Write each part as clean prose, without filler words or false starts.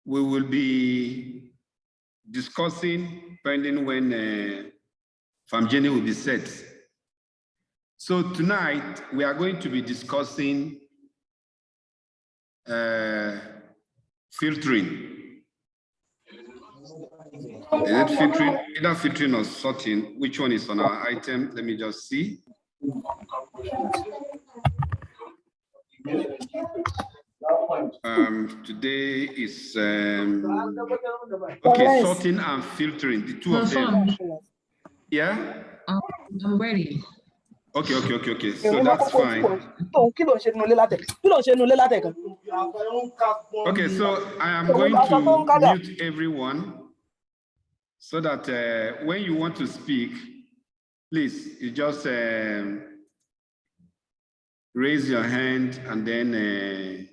we will be discussing pending when Famjeni will be set. So tonight we are going to be discussing filtering. Is it filtering, either filtering or sorting? Which one is on our item? Let me just see. Today is okay, sorting and filtering, the two of them. Yeah? I'm ready. Okay. So that's fine. Okay, so I am going to mute everyone so that when you want to speak, please, you just raise your hand and then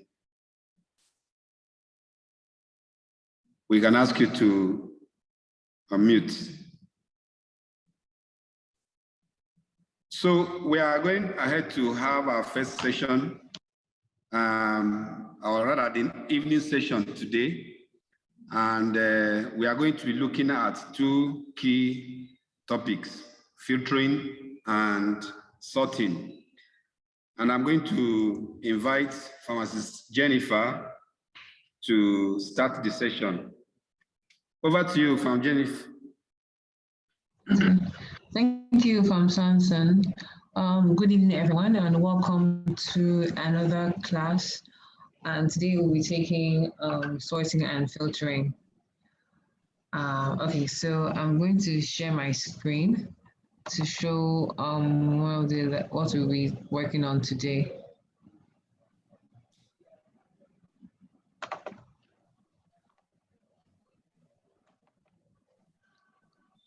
we can ask you to unmute. So we are going ahead to have our first session, or rather the evening session today. And we are going to be looking at two key topics, filtering and sorting. And I'm going to invite Pharmacist Jennifer to start the session. Over to you, Pharm Jennifer. Thank you, Pharm Sanson. Good evening, everyone, and welcome to another class. And today we'll be taking sorting and filtering. Okay, so I'm going to share my screen to show what we'll be working on today.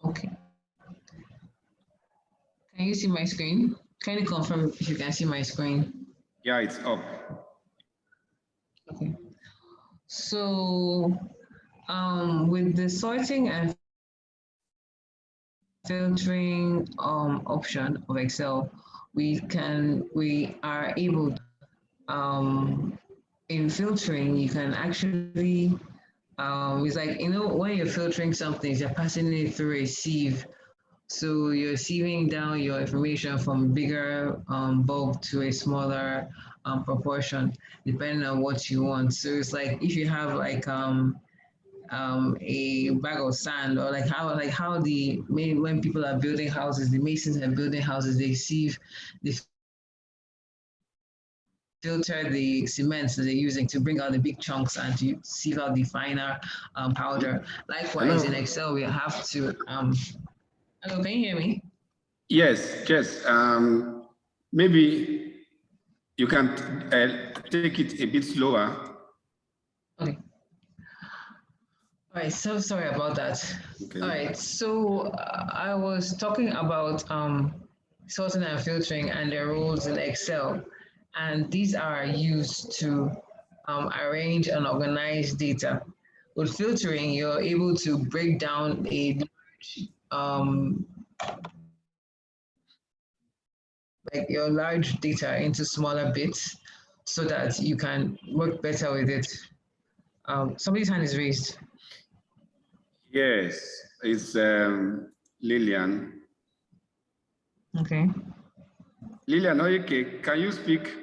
Okay. Can you see my screen? Can you confirm if you can see my screen? Yeah, it's up. Okay. So with the sorting and filtering option of Excel, we are able in filtering, you can actually it's like, you know, when you're filtering something, you're passing it through a sieve. So you're sieving down your information from bigger bulk to a smaller proportion, depending on what you want. So it's like if you have like a bag of sand, or like how when people are building houses, the masons are building houses, they filter the cements that they're using to bring out the big chunks and to sieve out the finer powder. Likewise, in Excel, we have to hello, can you hear me? Yes. Maybe you can take it a bit slower. Okay. All right, so sorry about that. Okay. All right, so I was talking about sorting and filtering and their roles in Excel, and these are used to arrange and organize data. With filtering, you're able to break down a like your large data into smaller bits so that you can work better with it. Somebody's hand is raised. Yes, it's Lillian. Okay. Lillian, okay, can you speak?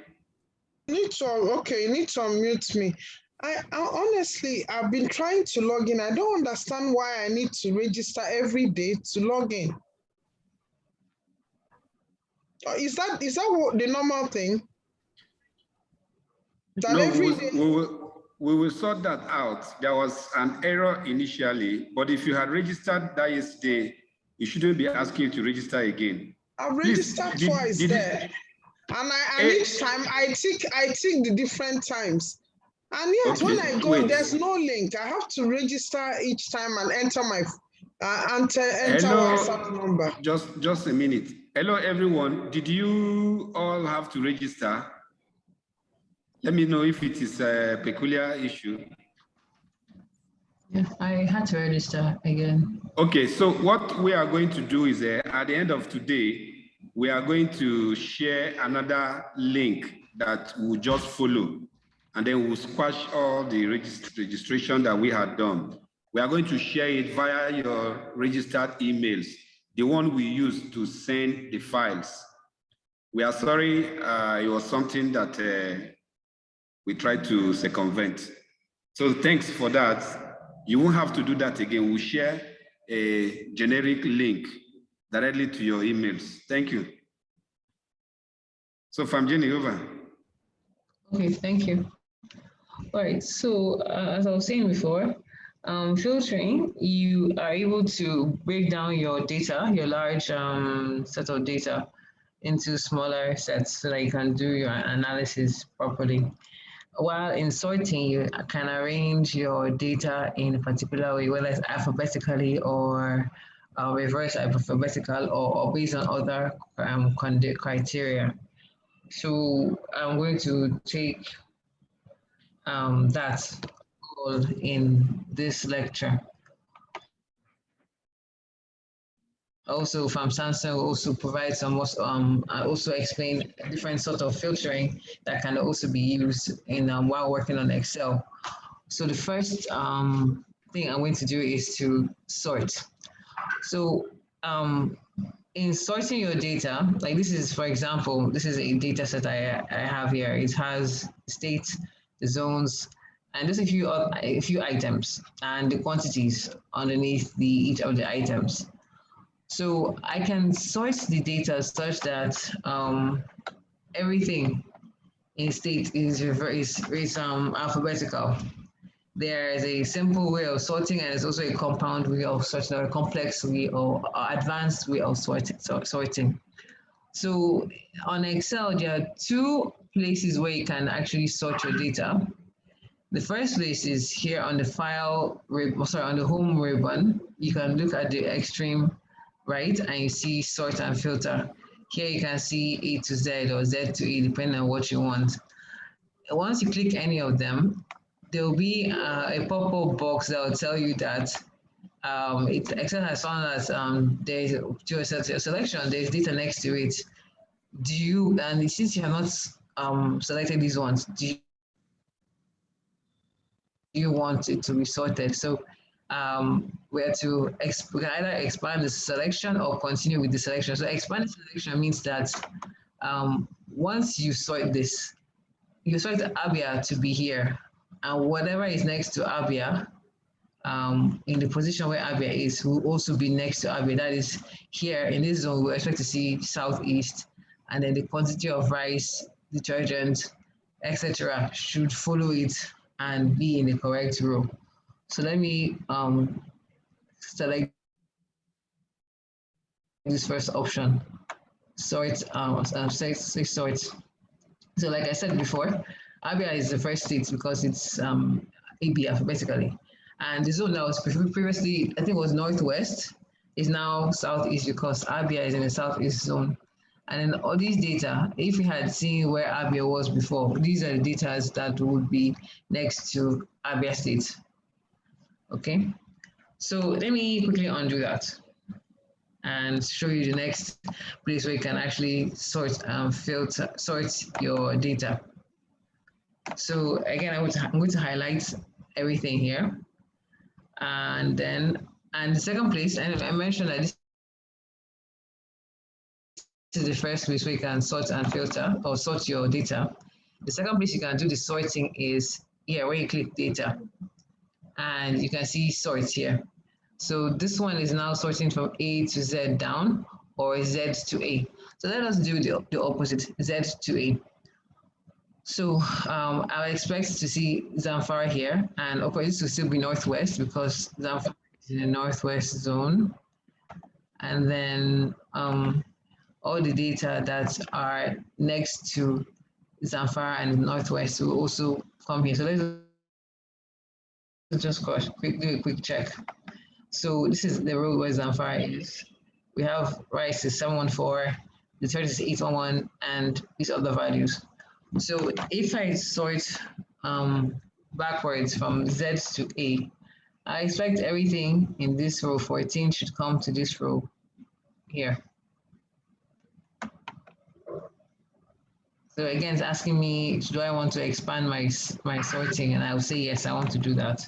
You need to unmute me. I honestly, I've been trying to log in. I don't understand why I need to register every day to log in. Is that what the normal thing? That no, every day? We will sort that out. There was an error initially, but if you had registered that yesterday, you shouldn't be asking you to register again. I've registered twice there. And each time I tick the different times. And yet when I go, there's no link. I have to register each time and enter my WhatsApp number. Just a minute. Hello everyone. Did you all have to register? Let me know if it is a peculiar issue. Yeah, I had to register again. Okay, so what we are going to do is at the end of today, we are going to share another link that will just follow. and then we'll squash all the registration that we had done. We are going to share it via your registered emails, the one we use to send the files. We are sorry, it was something that we tried to circumvent. So thanks for that. You won't have to do that again. We'll share a generic link directly to your emails. Thank you. So Famjini, over. Okay, thank you. All right, so as I was saying before, filtering, you are able to break down your data, your large set of data, into smaller sets so that you can do your analysis properly. While in sorting, you can arrange your data in a particular way, whether it's alphabetically or reverse alphabetical or based on other criteria. So I'm going to take that all in this lecture. Also, from Samsung will also provide some also explain different sort of filtering that can also be used in while working on Excel. So the first thing I'm going to do is to sort. So in sorting your data, like this is, for example, this is a data set I have here. It has state, the zones, and just a few items and the quantities underneath each of the items. So I can sort the data such that everything in state is alphabetical. There is a simple way of sorting, and there's also a compound way of sorting, or a complex way or advanced way of sorting. So on Excel, there are two places where you can actually sort your data. The first place is here on the file, on the home ribbon. You can look at the extreme right, and you see sort and filter. Here you can see A to Z or Z to E, depending on what you want. Once you click any of them, there will be a pop-up box that will tell you that Excel has found that there's your selection, there's data next to it. And since you have not selected these ones, do you want it to be sorted? So we can either expand the selection or continue with the selection. So expand the selection means that once you sort this, you sort Abia to be here, and whatever is next to Abia, in the position where Abia is, will also be next to Abia. That is here in this zone, we expect to see southeast, and then the quantity of rice, detergent, etc. should follow it and be in the correct row. So let me select this first option, sort, sort. So like I said before, Abia is the first state because it's AB alphabetically. And the zone that was previously, I think it was northwest, is now southeast because Abia is in the southeast zone. And then all these data, if we had seen where Abia was before, these are the data that would be next to Abia state. Okay, so let me quickly undo that and show you the next place where you can actually sort your data. So again, I'm going to highlight everything here. And the second place, and I mentioned that this is the first place where you can sort and filter or sort your data. The second place you can do the sorting is here where you click data. And you can see sort here. So this one is now sorting from A to Z down, or Z to A. So let us do the opposite, Z to A. So I expect to see Zamfara here, and of course this will still be northwest because Zamfara is in the northwest zone. And then all the data that are next to Zamfara and northwest will also come here. So let's just do a quick check. So this is the row where Zamfara is. We have rice is 714, the third is 811, and these other values. So if I sort backwards from Z to A, I expect everything in this row 14 should come to this row here. So again, it's asking me, do I want to expand my sorting? And I'll say, yes, I want to do that.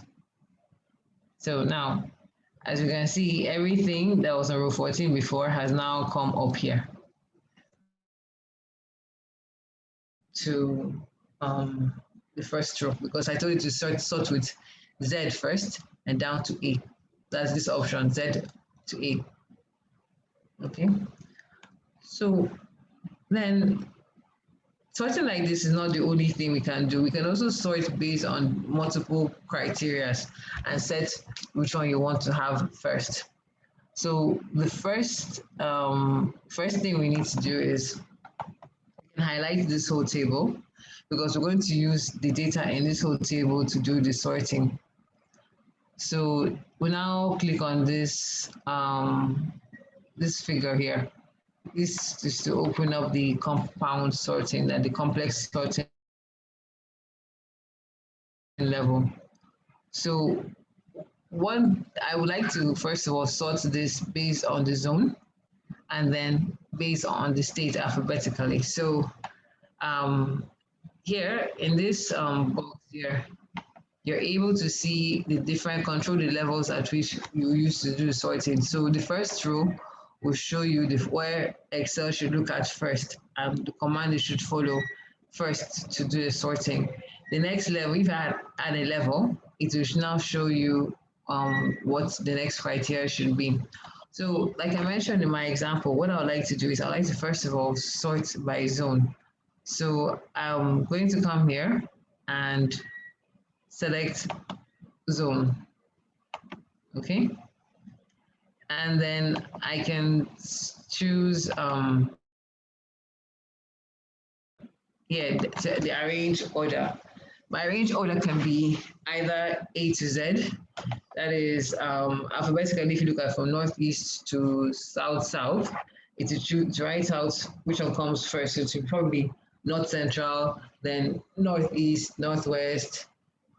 So now, as you can see, everything that was on row 14 before has now come up here to the first row, because I told you to sort with Z first and down to A. That's this option, Z to A. Okay. So then sorting like this is not the only thing we can do. We can also sort based on multiple criteria and set which one you want to have first. So the first thing we need to do is highlight this whole table, because we're going to use the data in this whole table to do the sorting. So we now click on this this figure here. This is to open up the compound sorting and the complex sorting level. So one, I would like to first of all sort this based on the zone and then based on the state alphabetically. So here in this box here, you're able to see the different control the levels at which you use to do the sorting. So the first row will show you where Excel should look at first, and the command you should follow first to do the sorting. The next level, if I add a level, it will now show you what the next criteria should be. So like I mentioned in my example, what I would like to do is I'd like to first of all sort by zone. So I'm going to come here and select zone, okay? And then I can choose the arrange order. My arrange order can be either A to Z, that is alphabetically, if you look at from northeast to south, it will write out which one comes first. So it will probably north central, then northeast, northwest,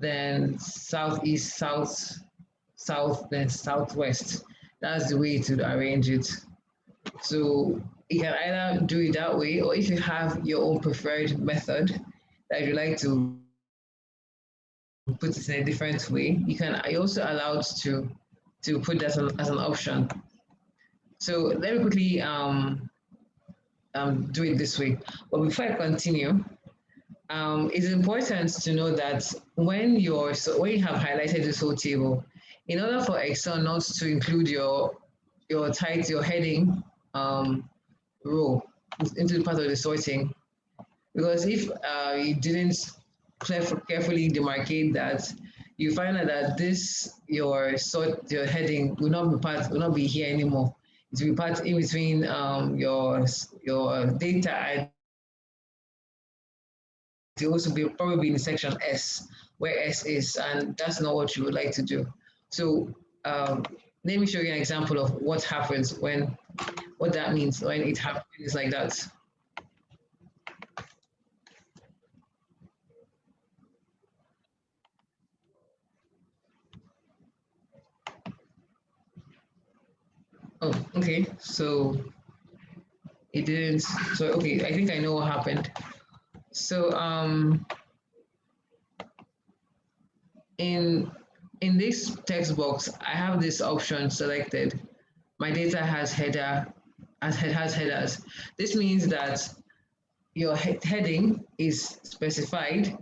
then southeast, south, then southwest. That's the way to arrange it. So you can either do it that way, or if you have your own preferred method that you like to put it in a different way, you're also allowed to put that as an option. So let me quickly do it this way. But before I continue, it's important to know that when you have highlighted this whole table, in order for Excel not to include your heading row into the part of the sorting, because if you didn't carefully demarcate that, you find out that your heading will not be here anymore. It will be part in between your data, and it will also be probably in section S, where S is, and that's not what you would like to do. So let me show you an example of what happens what that means when it happens like that. Oh, okay, so it didn't, so okay, I think I know what happened. So in this text box, I have this option selected. My data has headers. This means that your heading is specified,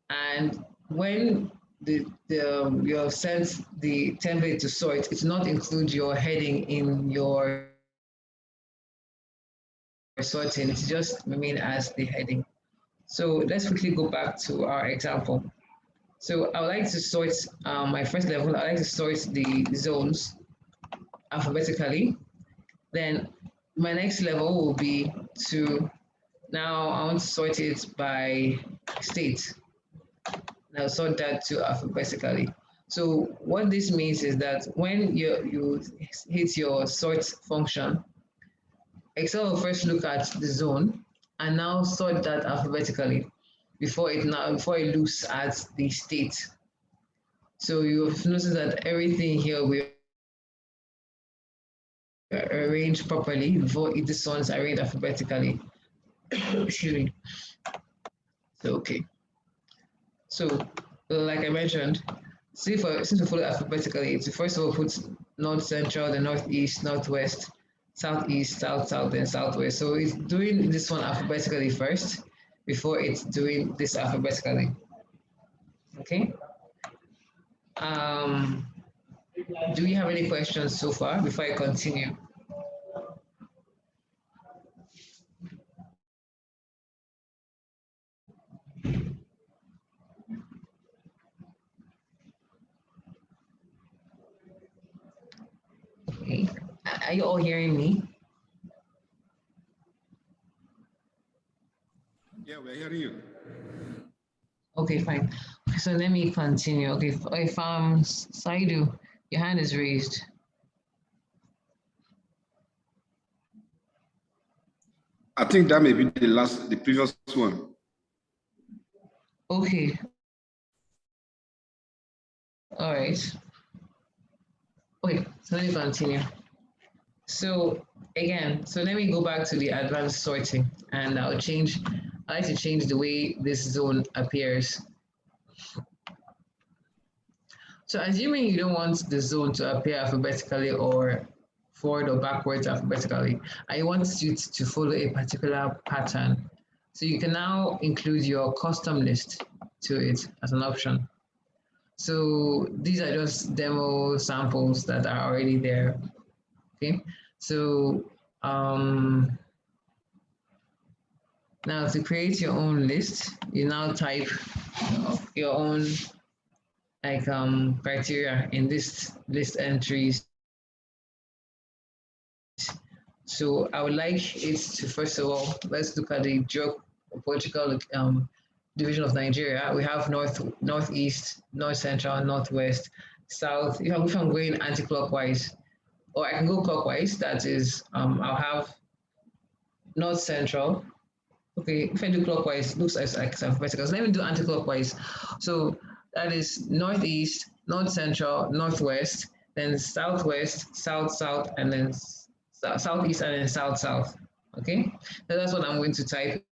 and when you have sent the template to sort, it does not include your heading in your sorting. It just remain as the heading. So let's quickly go back to our example. So I would like to sort my first level. I like to sort the zones alphabetically. Then my next level will be now I want to sort it by state. Now sort that to alphabetically. So what this means is that when you hit your sort function, Excel will first look at the zone and now sort that alphabetically before it looks at the state. So you've noticed that everything here will arrange properly before this one's arranged alphabetically. Excuse me. Okay. So, like I mentioned, since we follow alphabetically, to first of all put north central, then northeast, northwest, southeast, south, south, and southwest. So it's doing this one alphabetically first before it's doing this alphabetically. Okay. Do we have any questions so far before I continue? Okay. Are you all hearing me? Yeah, we're hearing you. Okay, fine. So let me continue. Okay, if Saidu, your hand is raised. I think that may be the previous one. Okay. All right. Okay, so let me continue. So again, so let me go back to the advanced sorting, and I like to change the way this zone appears. So assuming you don't want the zone to appear alphabetically or forward or backwards alphabetically, I want you to follow a particular pattern. So you can now include your custom list to it as an option. So these are just demo samples that are already there. Okay, so now to create your own list, you now type your own like criteria in this list entries. So I would like it to, first of all, let's look at the geopolitical division of Nigeria. We have northeast, north central, northwest, south. If I'm going anti-clockwise, or I can go clockwise, that is, I'll have north central. Okay, if I do clockwise, it looks like alphabetical. So let me do anti-clockwise. So that is northeast, north central, northwest, then southwest, south south, and then southeast, and then south south. Okay, so that's what I'm going to type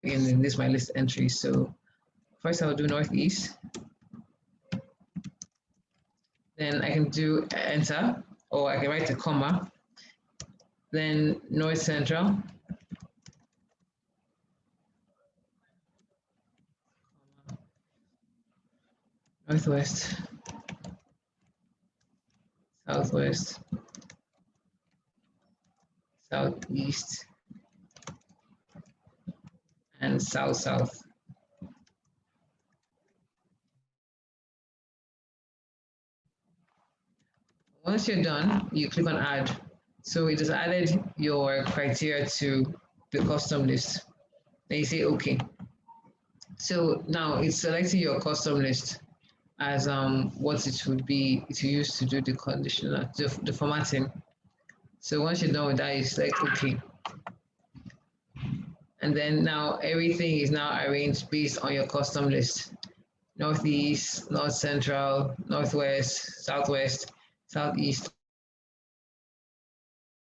in this my list entry. So first I'll do northeast. Then I can do enter, or I can write a comma. Then north central. Northwest, southwest, southeast, and south south. Once you're done, you click on add. So it has added your criteria to the custom list. Then you say okay. So now it's selecting your custom list as what it would be to use to do the conditional, the formatting. So once you're done with that, you select okay. And then now everything is now arranged based on your custom list. Northeast, north central, northwest, southwest, southeast,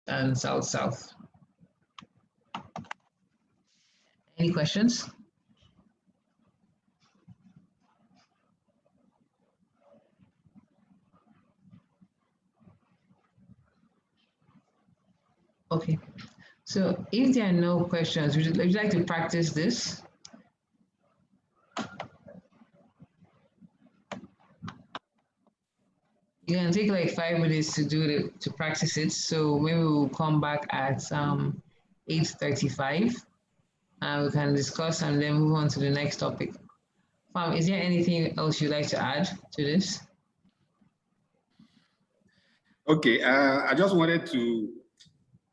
and south south. Any questions? Okay, so if there are no questions, would you like to practice this? You can take like 5 minutes to practice it. So maybe we'll come back at 8:35 and we can discuss and then move on to the next topic. Is there anything else you'd like to add to this? Okay, I just wanted to,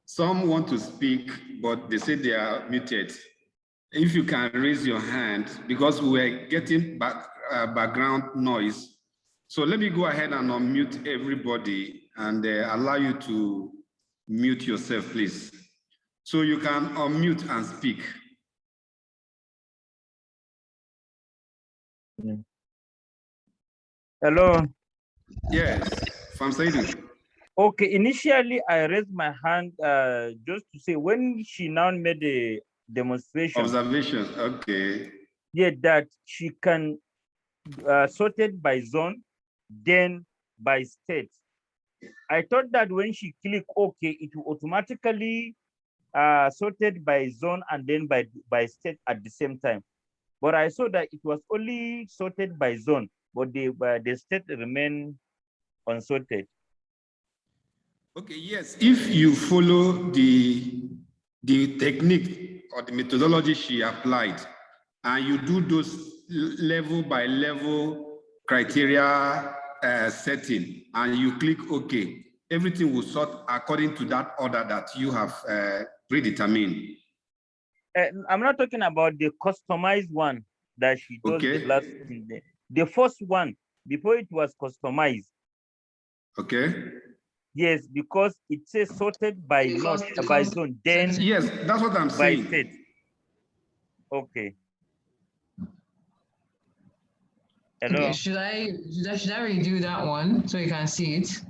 some want to speak, but they say they are muted. If you can raise your hand, because we're getting background noise. So let me go ahead and unmute everybody and allow you to mute yourself, please. So you can unmute and speak. Hello. Yes, from Saidu. Okay, initially I raised my hand just to say when she now made demonstration. Observations, okay. Yeah, that she can sort it by zone, then by state. I thought that when she click OK, it will automatically sorted by zone and then by state at the same time. But I saw that it was only sorted by zone, but the state remain unsorted. Okay, yes. If you follow the technique or the methodology she applied, and you do those level by level criteria setting, and you click OK, everything will sort according to that order that you have predetermined. I'm not talking about the customized one that she does the last thing. The first one, before it was customized. Okay. Yes, because it says sorted by not by zone. Then yes, that's what I'm saying. State. Okay. Hello. Okay, should I redo that one so you can see it?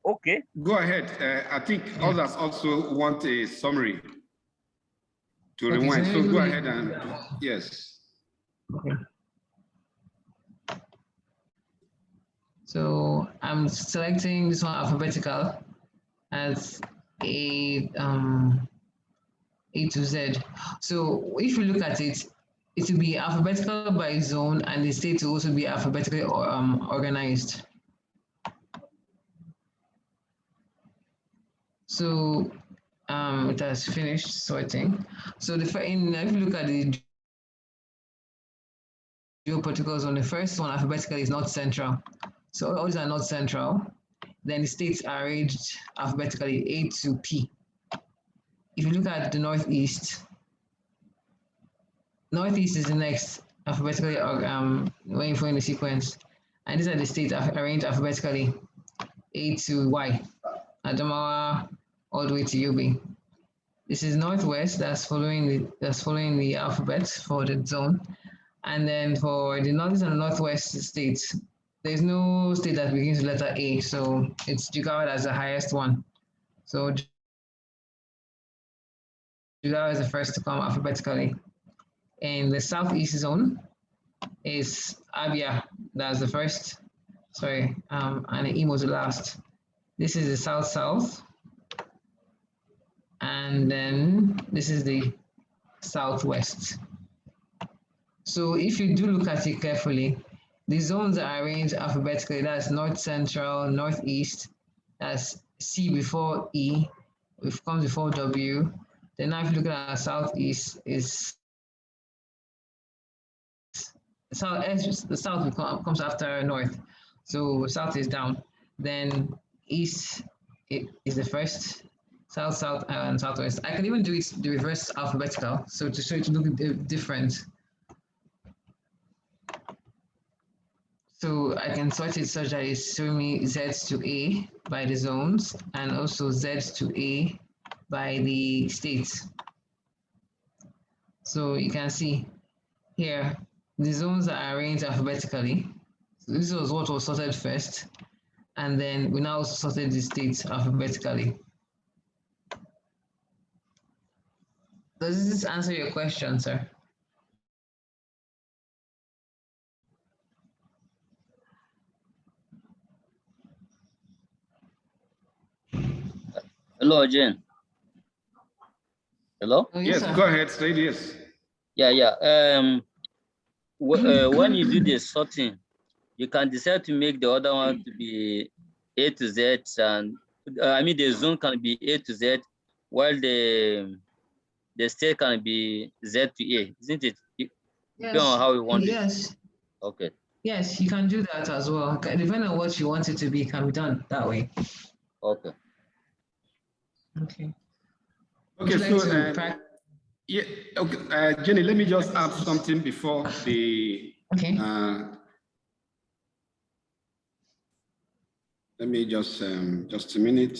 Okay. Go ahead. I think others also want a summary to rewind. So go ahead and yes. Okay. So I'm selecting this one alphabetical as A to Z. So if you look at it, it will be alphabetical by zone, and the state will also be alphabetically organized. So it has finished sorting. So if you look at the geopolitical zone, the first one alphabetically is not central. So all these are not central. Then the states are arranged alphabetically A to P. If you look at the Northeast, Northeast is the next alphabetically when you find the sequence. And these are the states arranged alphabetically A to Y. Adamawa all the way to Yobe. This is Northwest, that's following the alphabet for the zone. And then for the Northeast and Northwest states, there's no state that begins with letter A, so it's Jigawa as the highest one. So Jigawa is the first to come alphabetically. In the Southeast zone is Abia, that's the first, and Imo is the last. This is the South-South. And then this is the Southwest. So if you do look at it carefully, the zones are arranged alphabetically. That's North Central, Northeast, that's C before E, which comes before W. Then now if you look at our Southeast, is the South comes after North. So South is down. Then East is the first, South, South, and Southwest. I can even do it the reverse alphabetical, so to show it to look different. So I can sort it such that it's showing me Z to A by the zones and also Z to A by the states. So you can see here, the zones are arranged alphabetically. So this was what was sorted first. And then we now sorted the states alphabetically. Does this answer your question, sir? Hello, Jane. Hello? Oh, yes, go ahead, say yes. Yeah. When you do the sorting, you can decide to make the other one to be A to Z, and the zone can be A to Z, while the state can be Z to A, isn't it? Depending on how you want it. Yes. Okay. Yes, you can do that as well. Depending on what you want it to be, can be done that way. Okay. Okay. Okay, so yeah, okay, Jenny, let me just add something before the. Okay. Let me just a minute.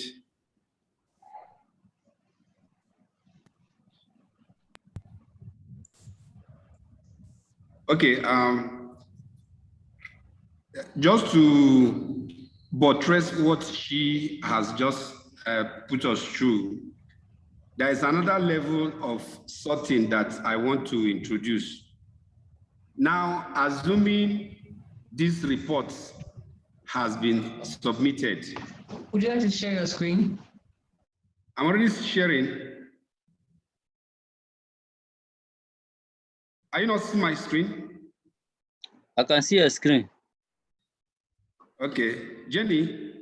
Okay, just to buttress what she has just put us through, there is another level of sorting that I want to introduce. Now, assuming this report has been submitted. Would you like to share your screen? I'm already sharing. Are you not seeing my screen? I can see a screen. Okay, Jenny.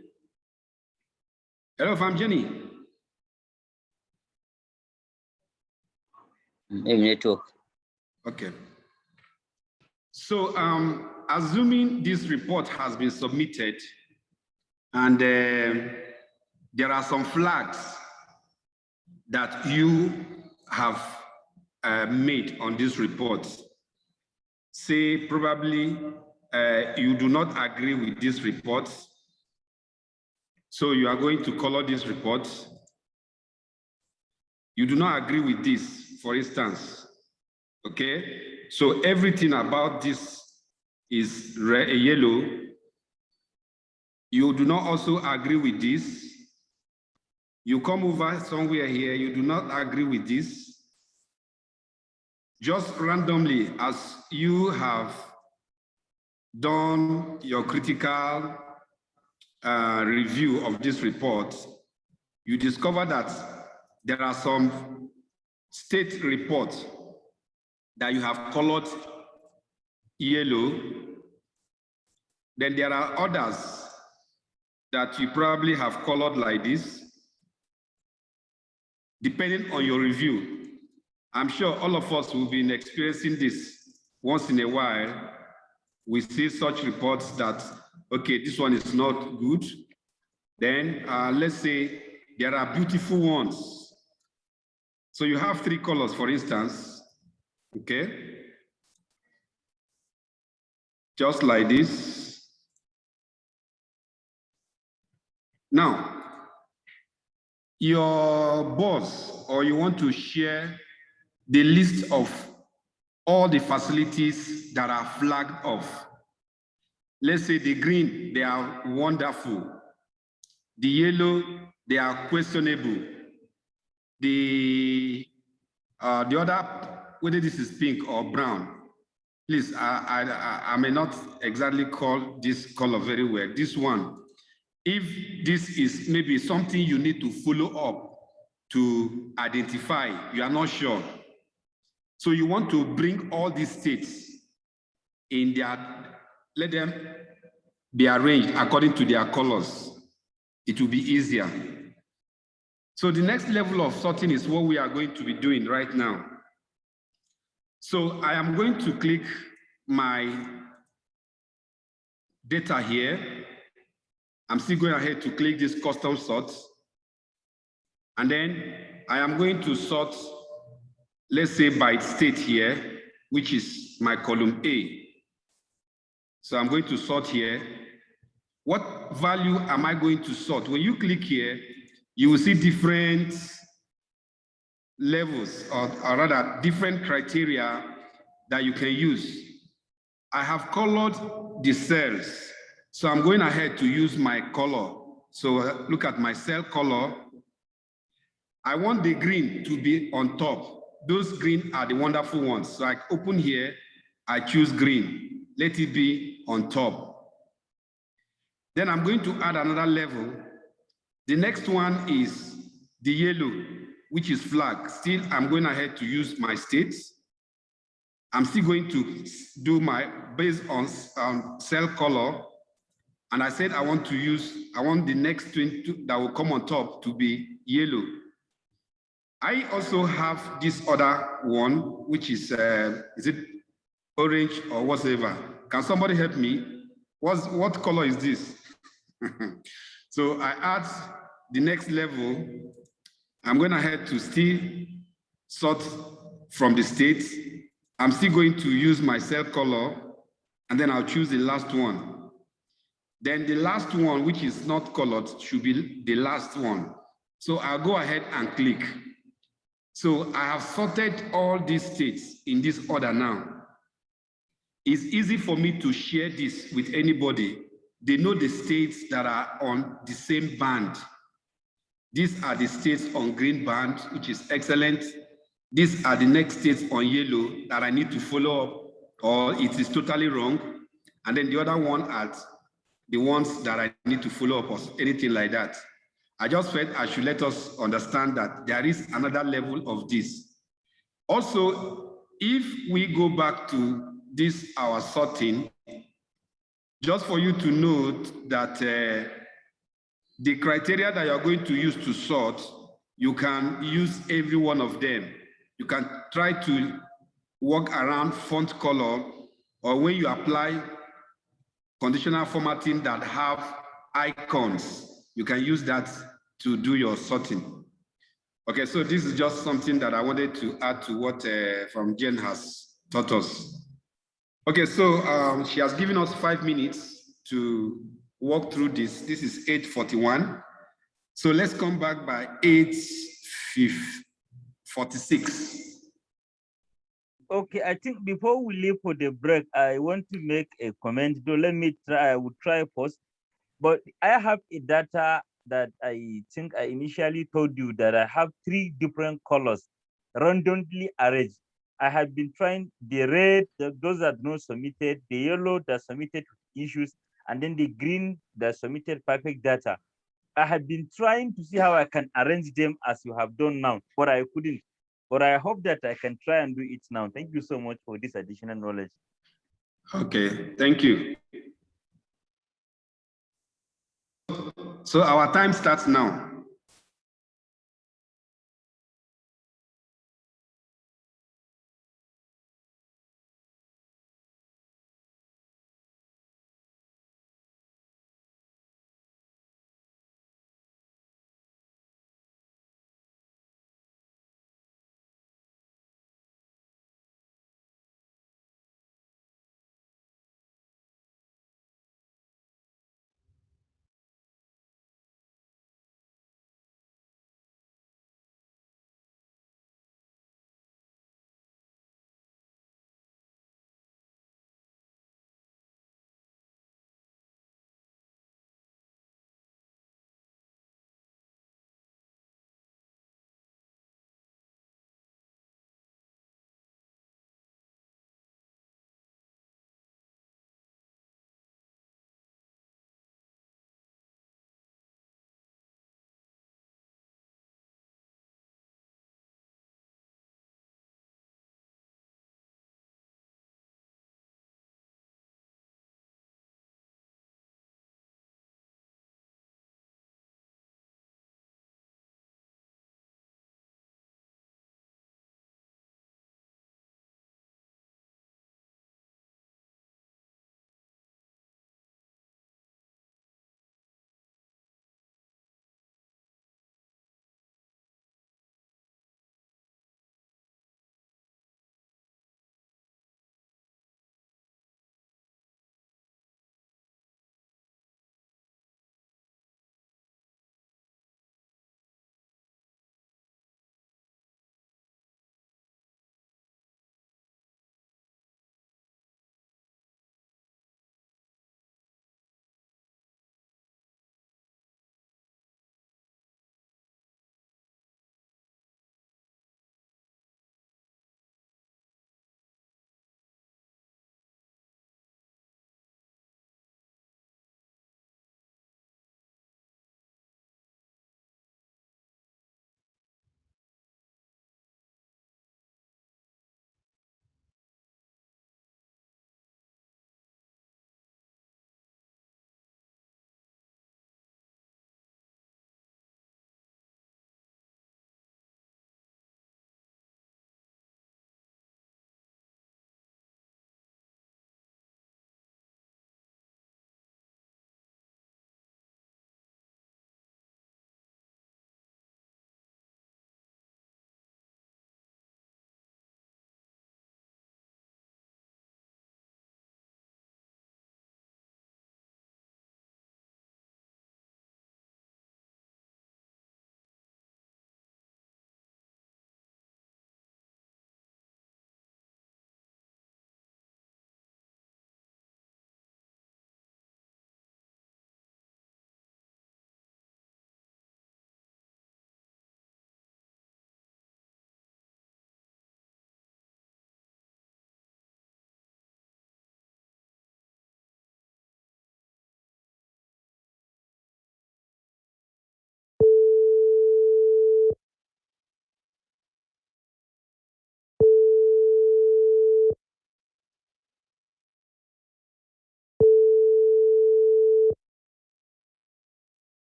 Hello, I'm Jenny. Network. Okay. So, assuming this report has been submitted and there are some flags that you have made on this report, say probably you do not agree with this report, so you are going to color this report. You do not agree with this, for instance, okay? So everything about this is red, yellow. You do not also agree with this. You come over somewhere here, you do not agree with this. Just randomly, as you have done your critical review of this report, you discover that there are some state reports that you have colored yellow. Then there are others that you probably have colored like this. Depending on your review, I'm sure all of us will be experiencing this once in a while. We see such reports that, okay, this one is not good. Then let's say there are beautiful ones. So you have 3 colors, for instance, okay? Just like this. Now, your boss, or you want to share the list of all the facilities that are flagged off. Let's say the green, they are wonderful. The yellow, they are questionable. The other, whether this is pink or brown, please, I may not exactly call this color very well. This one, if this is maybe something you need to follow up to identify, you are not sure. So you want to bring all these states in their, let them be arranged according to their colors. It will be easier. So the next level of sorting is what we are going to be doing right now. So I am going to click my data here. I'm still going ahead to click this custom sort. And then I am going to sort, let's say by state here, which is my column A. So I'm going to sort here. What value am I going to sort? When you click here, you will see different levels, or rather different criteria that you can use. I have colored the cells. So I'm going ahead to use my color. So look at my cell color. I want the green to be on top. Those green are the wonderful ones. So I open here, I choose green. Let it be on top. Then I'm going to add another level. The next one is the yellow, which is flag. Still, I'm going ahead to use my states. I'm still going to do my, based on cell color. And I said I want the next 22 that will come on top to be yellow. I also have this other one, which is it orange or whatever? Can somebody help me? What color is this? So I add the next level. I'm going ahead to still sort from the states. I'm still going to use my cell color, and then I'll choose the last one. Then the last one, which is not colored, should be the last one. So I'll go ahead and click. So I have sorted all these states in this order now. It's easy for me to share this with anybody. They know the states that are on the same band. These are the states on green band, which is excellent. These are the next states on yellow that I need to follow up, or it is totally wrong. And then the other one are the ones that I need to follow up or anything like that. I just felt I should let us understand that there is another level of this. Also, if we go back to this, our sorting, just for you to note that the criteria that you're going to use to sort, you can use every one of them. You can try to work around font color, or when you apply conditional formatting that have icons, you can use that to do your sorting. Okay, so this is just something that I wanted to add to what from Jen has taught us. Okay, so she has given us 5 minutes to walk through this. This is 8:41. So let's come back by 8:46. Okay, I think before we leave for the break, I want to make a comment. Though let me try, I would try first. But I have a data that I think I initially told you that I have 3 different colors randomly arranged. I have been trying the red, those that not submitted, the yellow that submitted issues, and then the green that submitted perfect data. I have been trying to see how I can arrange them as you have done now, but I couldn't. But I hope that I can try and do it now. Thank you so much for this additional knowledge. Okay, thank you. So our time starts now.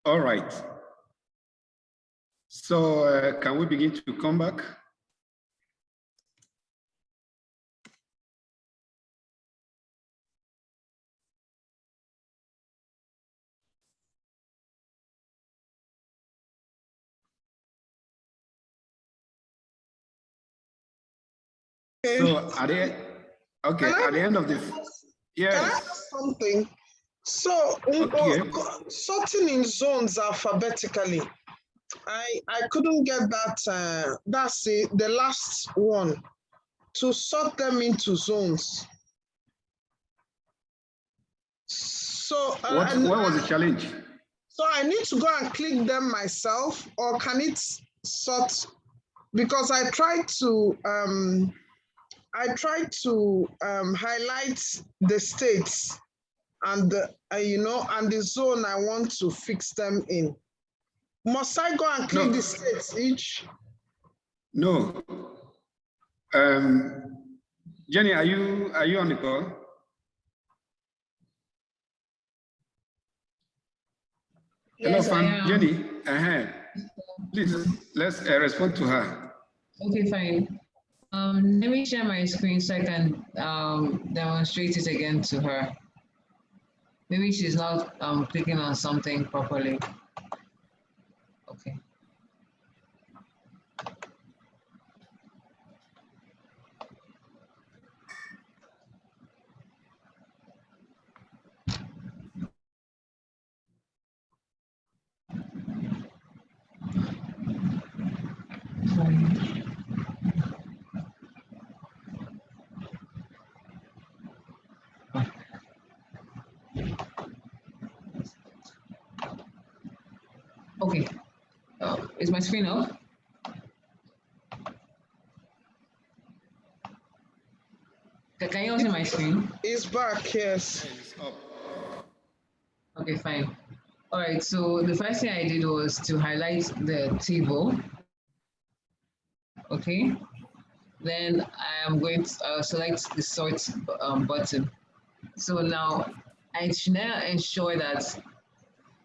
All right. So can we begin to come back? Okay. So at the end of this, yes. Can I ask something? So sorting in zones alphabetically, I couldn't get that. That's the last one, to sort them into zones. So what was the challenge? So I need to go and click them myself, or can it sort? Because I tried to highlight the states and the, and the zone I want to fix them in. Must I go and click the states each? No. Jenny, are you on the call? Yes, hello, I am. Jenny. Please let's respond to her. Okay, fine. Let me share my screen so I can demonstrate it again to her. Maybe she's not clicking on something properly. Okay. Okay. Is my screen up? Can you all see my screen? It's back, yes. Okay, fine. All right, so the first thing I did was to highlight the table. Okay. Then I am going to select the sort button. So now I should now ensure that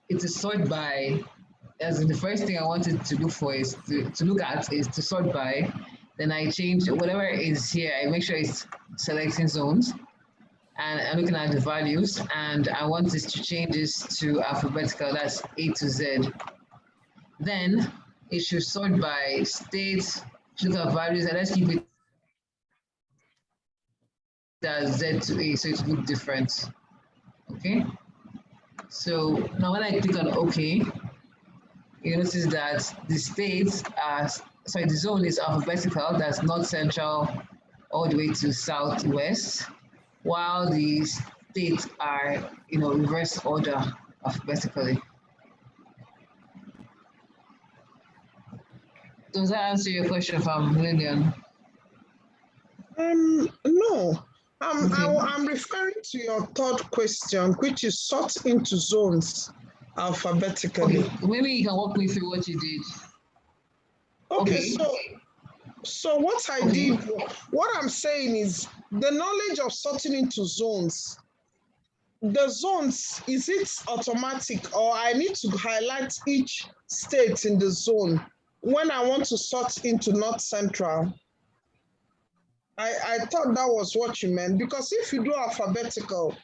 it's a sort by, as in the first thing I wanted to look for is to look at is to sort by. Then I change whatever is here, I make sure it's selecting zones. And I'm looking at the values, and I want this to change this to alphabetical, that's A to Z. Then it should sort by state, look at values, and let's keep it as Z to A, so it looks different. Okay. So now when I click on OK, you notice that the states are, sorry, the zone is alphabetical, that's north central all the way to southwest, while the states are, reverse order alphabetically. Does that answer your question from Lillian? No. Okay. I'm referring to your third question, which is sort into zones alphabetically. Okay, maybe you can walk me through what you did. Okay. So what I did, what I'm saying is the knowledge of sorting into zones. The zones, is it automatic, or I need to highlight each state in the zone when I want to sort into North Central? I thought that was what you meant, because if you do alphabetical,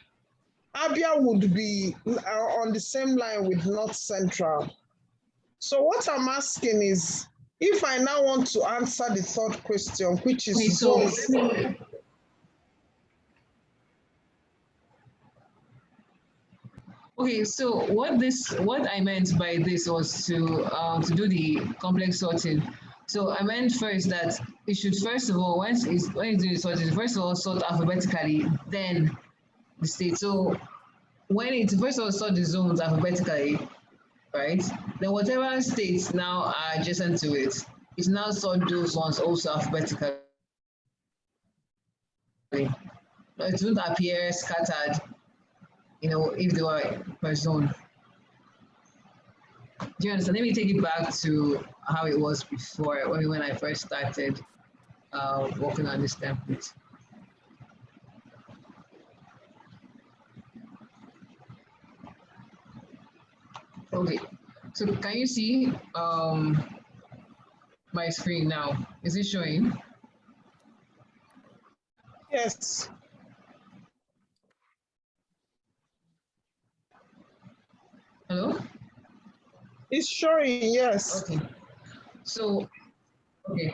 Abia would be on the same line with North Central. So what I'm asking is, if I now want to answer the third question, which is zones. Okay, so what I meant by this was to do the complex sorting. So I meant first that it should first of all, when you do the sorting, first of all sort alphabetically, then the state. So when it first of all sort the zones alphabetically, right? Then whatever states now are adjacent to it, it's now sort those ones also alphabetically. It won't appear scattered, if they were per zone. Do you understand? Let me take it back to how it was before, when I first started working on this template. Okay, So can you see my screen now? Is it showing? Yes. Hello? It's showing, yes. Okay. So, okay.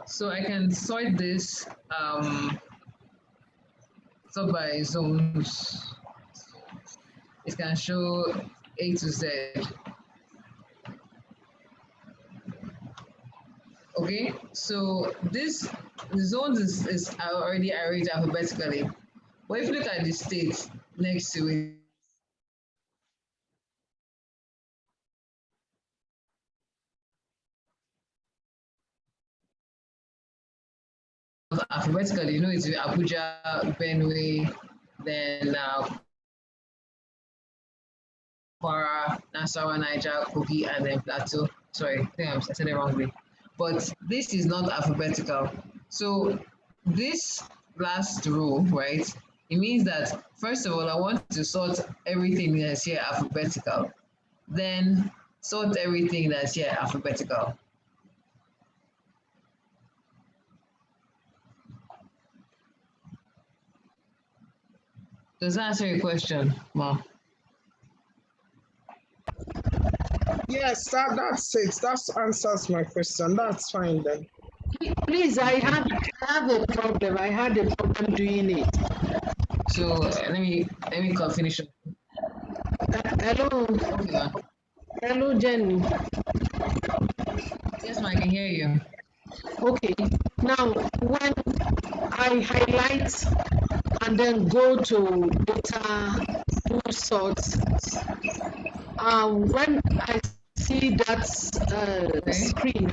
So I can sort this sort by zones. It can show A to Z. Okay, so this zones is already arranged alphabetically. But if you look at the state next to it, alphabetically, you know, it's Abuja, Benue, then Kwara, Nasarawa, Niger, Kogi, and then Plateau. Sorry, I think I said it wrongly. But this is not alphabetical. So this last row, right? It means that, first of all, I want to sort everything that's here alphabetical. Then sort everything that's here alphabetical. Does that answer your question, Ma? Yes, that's it. That answers my question. That's fine then. Please, I have a problem. I had a problem doing it. So let me finish. Hello. Okay. Hello, Jenny. Yes, ma, I can hear you. Okay. Now, when I highlight and then go to data do sort, when I see that screen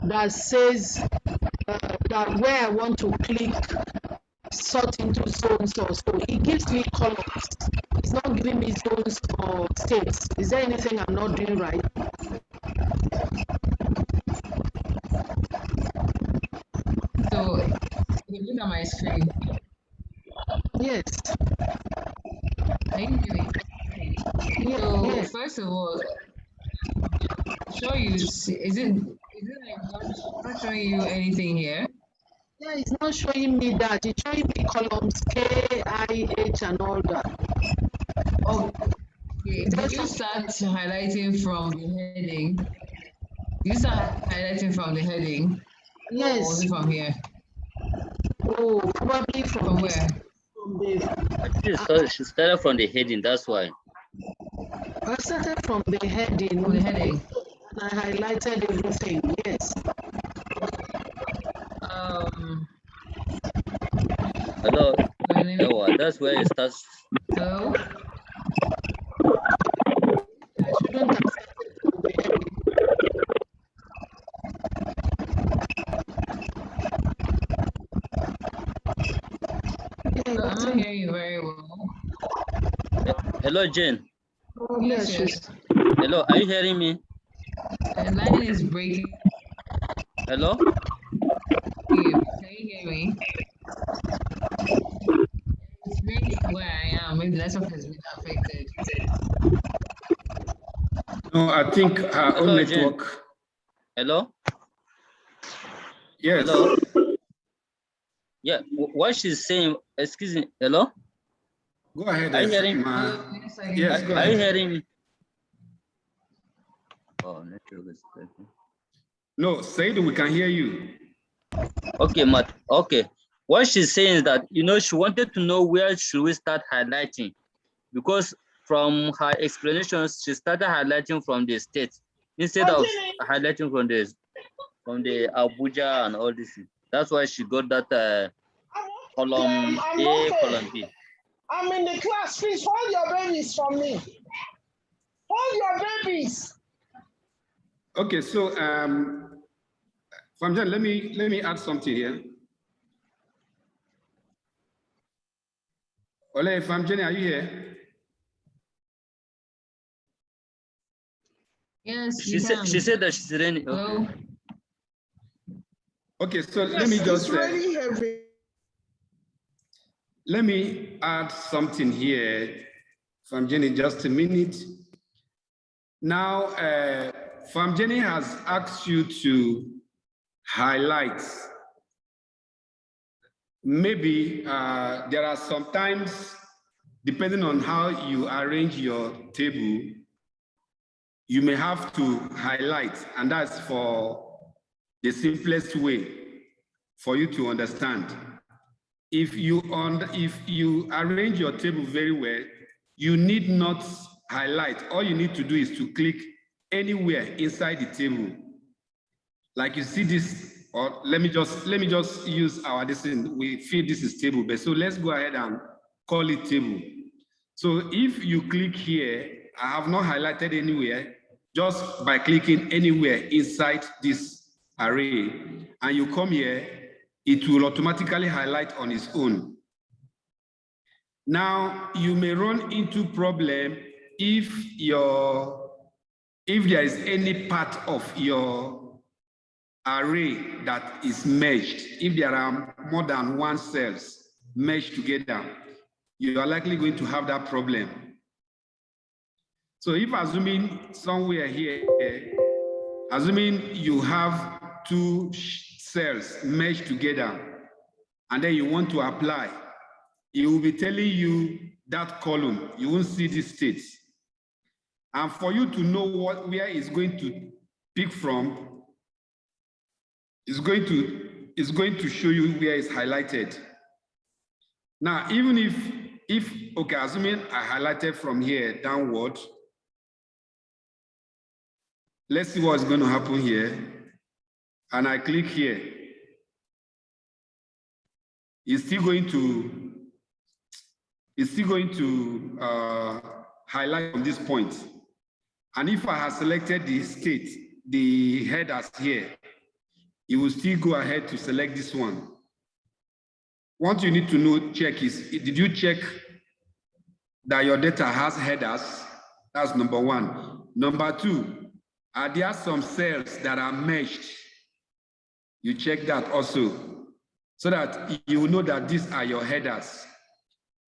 that says that where I want to click sort into zones or so, it gives me columns. It's not giving me zones or states. Is there anything I'm not doing right? So if you look at my screen. Yes. Can you hear me? Yeah, so yes. First of all, show you, is it like not showing you anything here? Yeah, it's not showing me that. It's showing me columns K, I, H, and all that. Okay. Did you start highlighting from the heading? Did you start highlighting from the heading? Yes. Or was it from here? Oh, probably from where? From the, she started from the heading, that's why. I started from the heading. From the heading. And I highlighted everything, yes. Hello. Ewa, that's where it starts. Hello? I shouldn't have started from the heading. I'm not hearing you very well. Hello, Jane. Oh, yes. Hello, are you hearing me? The line is breaking. Hello? Can you hear me? It's raining where I am. Maybe that's what has been affected. No, I think our own network. Jane. Hello? Yes. Hello? Yeah, what she's saying, excuse me, hello? Go ahead. Are you hearing me? Yes, go ahead. Are you hearing me? Oh, network is breaking. No, Said, we can hear you. Okay, Matt. Okay. What she's saying is that, you know, she wanted to know where should we start highlighting, because from her explanations, she started highlighting from the state instead of highlighting from the Abuja and all this. That's why she got that column A, column B. I'm in the class. Please hold your babies from me. Hold your babies. Okay, so Famjan, let me add something here. Ole, Famjan, are you here? Yes, she said that she's ready. Okay. Okay, so yes, let me just let me add something here, Famjan, in just a minute. Now, Farm Jenny has asked you to highlight. Maybe there are sometimes, depending on how you arrange your table, you may have to highlight, and that's for the simplest way for you to understand. If you arrange your table very well, you need not highlight. All you need to do is to click anywhere inside the table. Like you see this, or let me just use our decision. We feel this is table, but so let's go ahead and call it table. So if you click here, I have not highlighted anywhere, just by clicking anywhere inside this array, and you come here, it will automatically highlight on its own. Now, you may run into problem if there is any part of your array that is merged. If there are more than one cells merged together, you are likely going to have that problem. So if assuming somewhere here, assuming you have two cells merged together, and then you want to apply, it will be telling you that column. You won't see this state. And for you to know where it's going to pick from, it's going to show you where it's highlighted. Now, even if okay, assuming I highlighted from here downward, let's see what's going to happen here. And I click here. It's still going to highlight on this point. And if I have selected the state, the headers here, it will still go ahead to select this one. What you need to check is, did you check that your data has headers? That's number one. Number two, are there some cells that are merged? You check that also, so that you will know that these are your headers.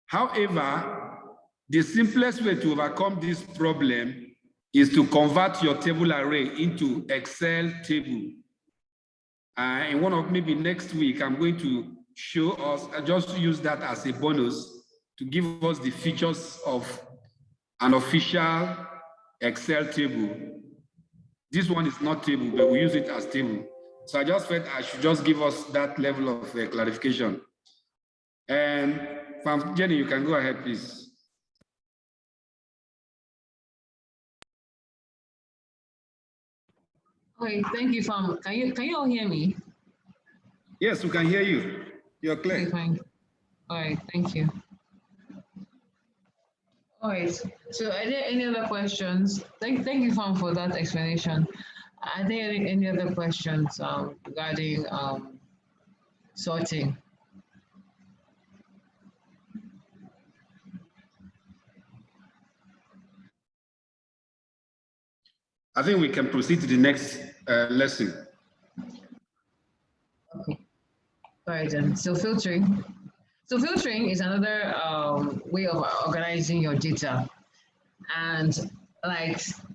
However, the simplest way to overcome this problem is to convert your table array into Excel table. In one of maybe next week, I'm going to show us, I just use that as a bonus to give us the features of an official Excel table. This one is not table, but we use it as table. So I just felt I should just give us that level of clarification. And from Jenny, you can go ahead, please. Okay, thank you, Farm. Can you all hear me? Yes, we can hear you. You're clear. Okay, fine. All right, thank you. All right, so are there any other questions? Thank you, Farm, for that explanation. Are there any other questions regarding sorting? I think we can proceed to the next lesson. Okay. All right, then. So filtering. So filtering is another way of organizing your data. And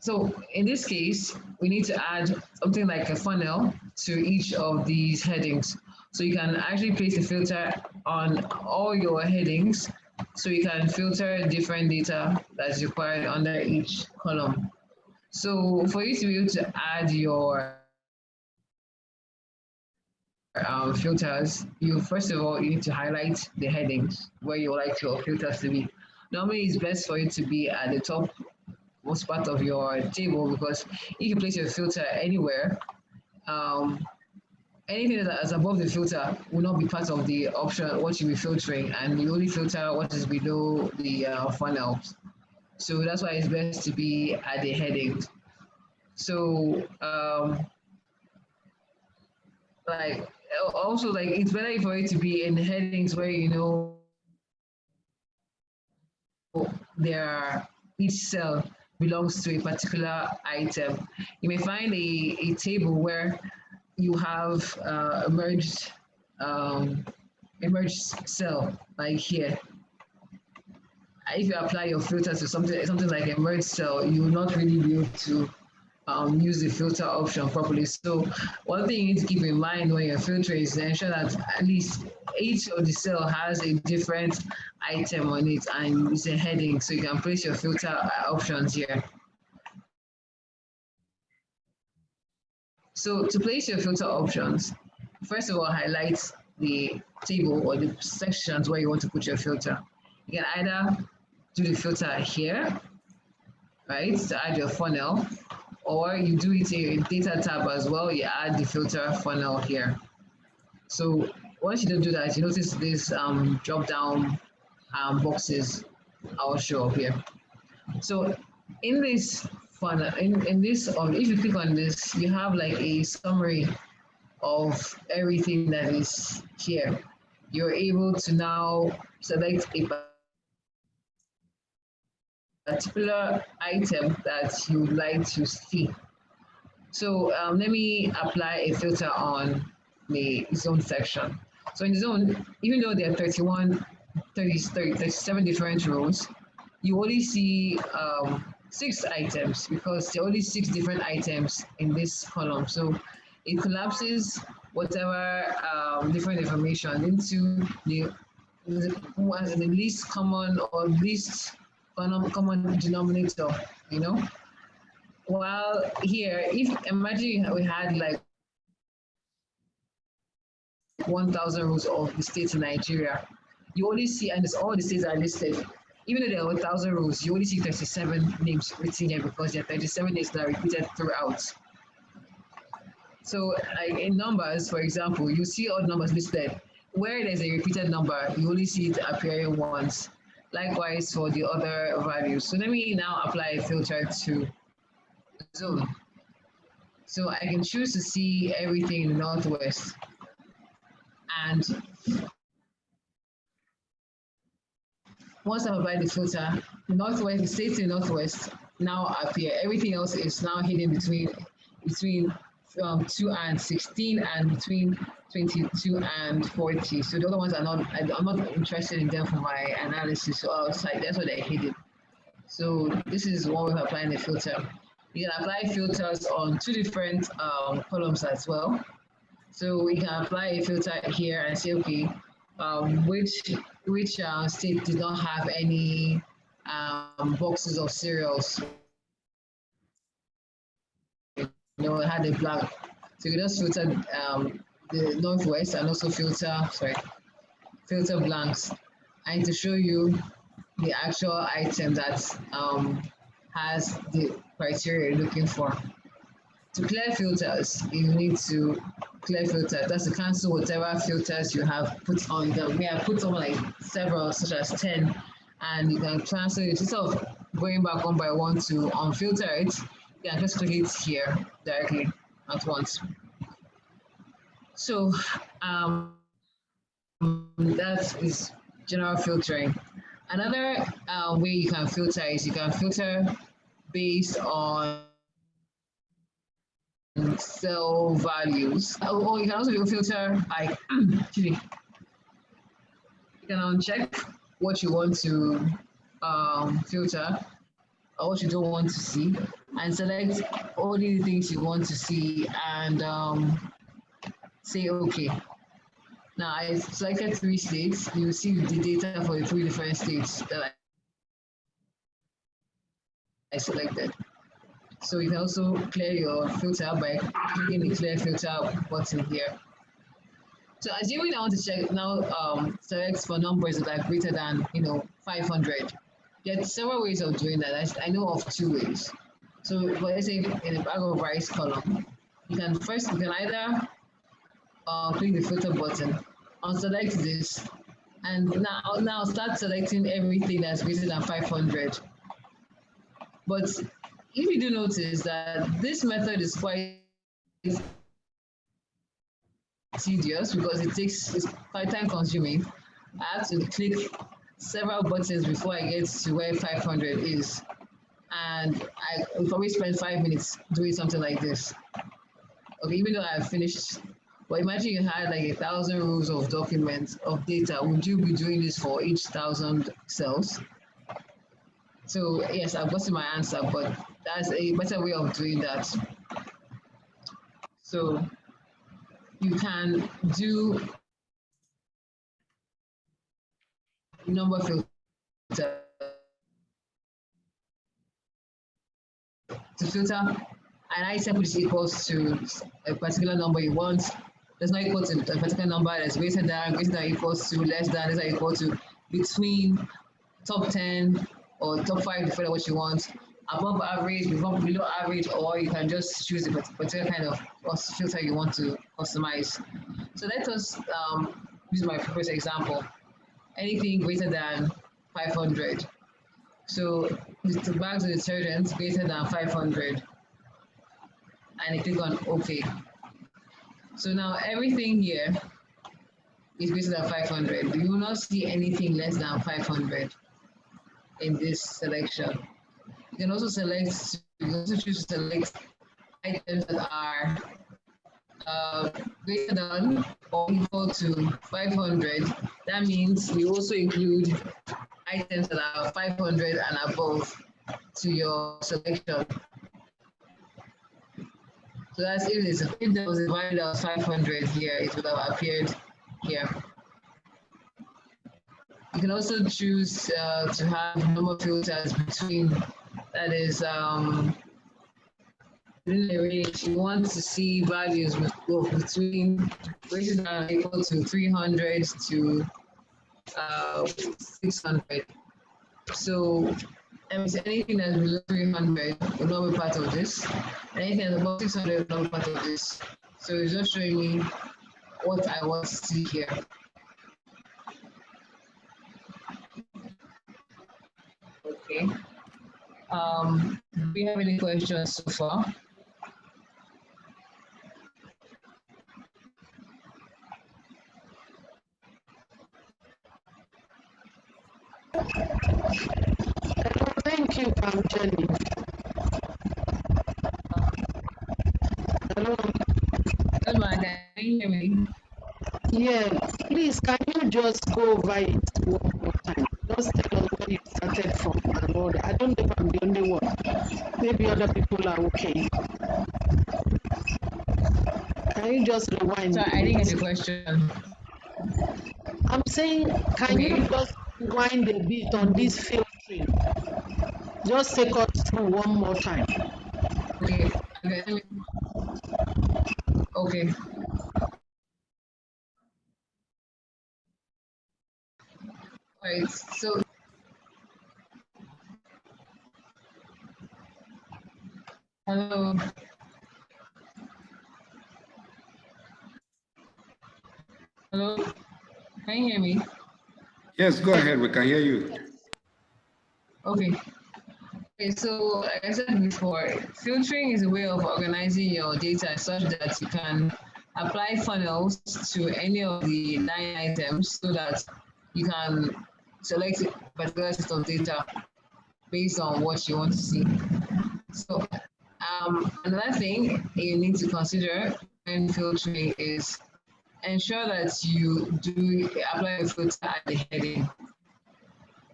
so in this case, we need to add something like a funnel to each of these headings. So you can actually place a filter on all your headings, so you can filter different data that's required under each column. So for you to be able to add your filters, first of all, you need to highlight the headings where you would like your filters to be. Normally, it's best for it to be at the top most part of your table, because if you place your filter anywhere, anything that is above the filter will not be part of the option what you'll be filtering, and you only filter what is below the funnels. So that's why it's best to be at the headings. So also it's better for it to be in the headings where each cell belongs to a particular item. You may find a table where you have a merged cell, like here. if you apply your filter to something like a merge cell, you will not really be able to use the filter option properly. So one thing you need to keep in mind when you're filtering is to ensure that at least each of the cell has a different item on it and it's a heading, so you can place your filter options here. So to place your filter options, first of all, highlight the table or the sections where you want to put your filter. You can either do the filter here, right, to add your funnel, or you do it in a data tab as well, you add the filter funnel here. So once you don't do that, you notice these drop down boxes I'll show up here. So in this funnel, in this, if you click on this, you have like a summary of everything that is here. You're able to now select a particular item that you would like to see. So let me apply a filter on the zone section. So in the zone, even though there are 37 different rows, you only see 6 items because there are only 6 different items in this column. So it collapses whatever different information into the least common or least common denominator, you know. While here, if imagine we had like 1,000 rows of the states in Nigeria, you only see, and it's all the states are listed. Even though there are 1,000 rows, you only see 37 names written here because there are 37 names that are repeated throughout. So like in numbers, for example, you see all numbers listed. Where there's a repeated number, you only see it appearing once. Likewise for the other values. So let me now apply a filter to zone. So I can choose to see everything in the Northwest. And once I've applied the filter, the Northwest, the states in the Northwest now appear. Everything else is now hidden between 2 and 16 and between 22 and 40. So the other ones are not, I'm not interested in them for my analysis. So outside, that's what they're hidden. So this is what we're applying the filter. You can apply filters on 2 different columns as well. So we can apply a filter here and say, okay, which state did not have any boxes of cereals. You know, it had a blank. So you just filter the Northwest and also filter blanks. And to show you the actual item that has the criteria you're looking for. To clear filters, you need to clear filter. That's to cancel whatever filters you have put on them. We have put on like several, such as 10, and you can cancel it. Instead of going back one by one to unfilter it, you can just click it here directly at once. So that is general filtering. Another way you can filter is you can filter based on cell values. Or you can also do filter by, you can uncheck what you want to filter or what you don't want to see and select only the things you want to see and say okay. Now I selected 3 states. You will see the data for the 3 different states that I selected. So you can also clear your filter by clicking the clear filter button here. So assuming I want to check now, select for numbers that are greater than 500. There are several ways of doing that. I know of 2 ways. So let's say in the bag of rice column, you can either click the filter button, unselect this, and now start selecting everything that's greater than 500. But if you do notice that this method is quite tedious because it's quite time consuming, I have to click several buttons before I get to where 500 is. And I will probably spend 5 minutes doing something like this. Okay, even though I've finished, but imagine you had like 1,000 rows of documents of data. Would you be doing this for each 1,000 cells? So yes, I've gotten my answer, but that's a better way of doing that. So you can do number filter to filter an item which equals to a particular number you want. Does not equal to a particular number that's greater than, equals to, less than equal to, between, top 10 or top 5, depending on what you want, above average, below average, or you can just choose a particular kind of filter you want to customize. So let us use my first example. Anything greater than 500. So the bags of detergent greater than 500. And I click on OK. So now everything here is greater than 500. You will not see anything less than 500 in this selection. You can also select, you can also choose to select items that are greater than or equal to 500. That means you also include items that are 500 and above to your selection. So that's if there was a value that was 500 here, it would have appeared here. You can also choose to have number filters between, that is, within a range. You want to see values between greater than or equal to 300 to 600. So anything that's below 300 will not be part of this. Anything that's above 600 will not be part of this. So it's just showing me what I want to see here. Okay. Do we have any questions so far? Thank you, Jenny. Hello. Hello, can you hear me? Yeah, please, can you just go over it one more time? Just tell us where you started from and all that. I don't know if I'm the only one. Maybe other people are okay. Can you just rewind? Sorry, I didn't get the question. I'm saying, can you just rewind a bit on this filtering? Just take us through one more time. Okay. Okay. All right. So hello. Hello. Can you hear me? Yes, go ahead. We can hear you. Okay. Okay, so like I said before, filtering is a way of organizing your data such that you can apply funnels to any of the 9 items so that you can select a particular set of data based on what you want to see. So another thing you need to consider when filtering is ensure that you do apply a filter at the heading.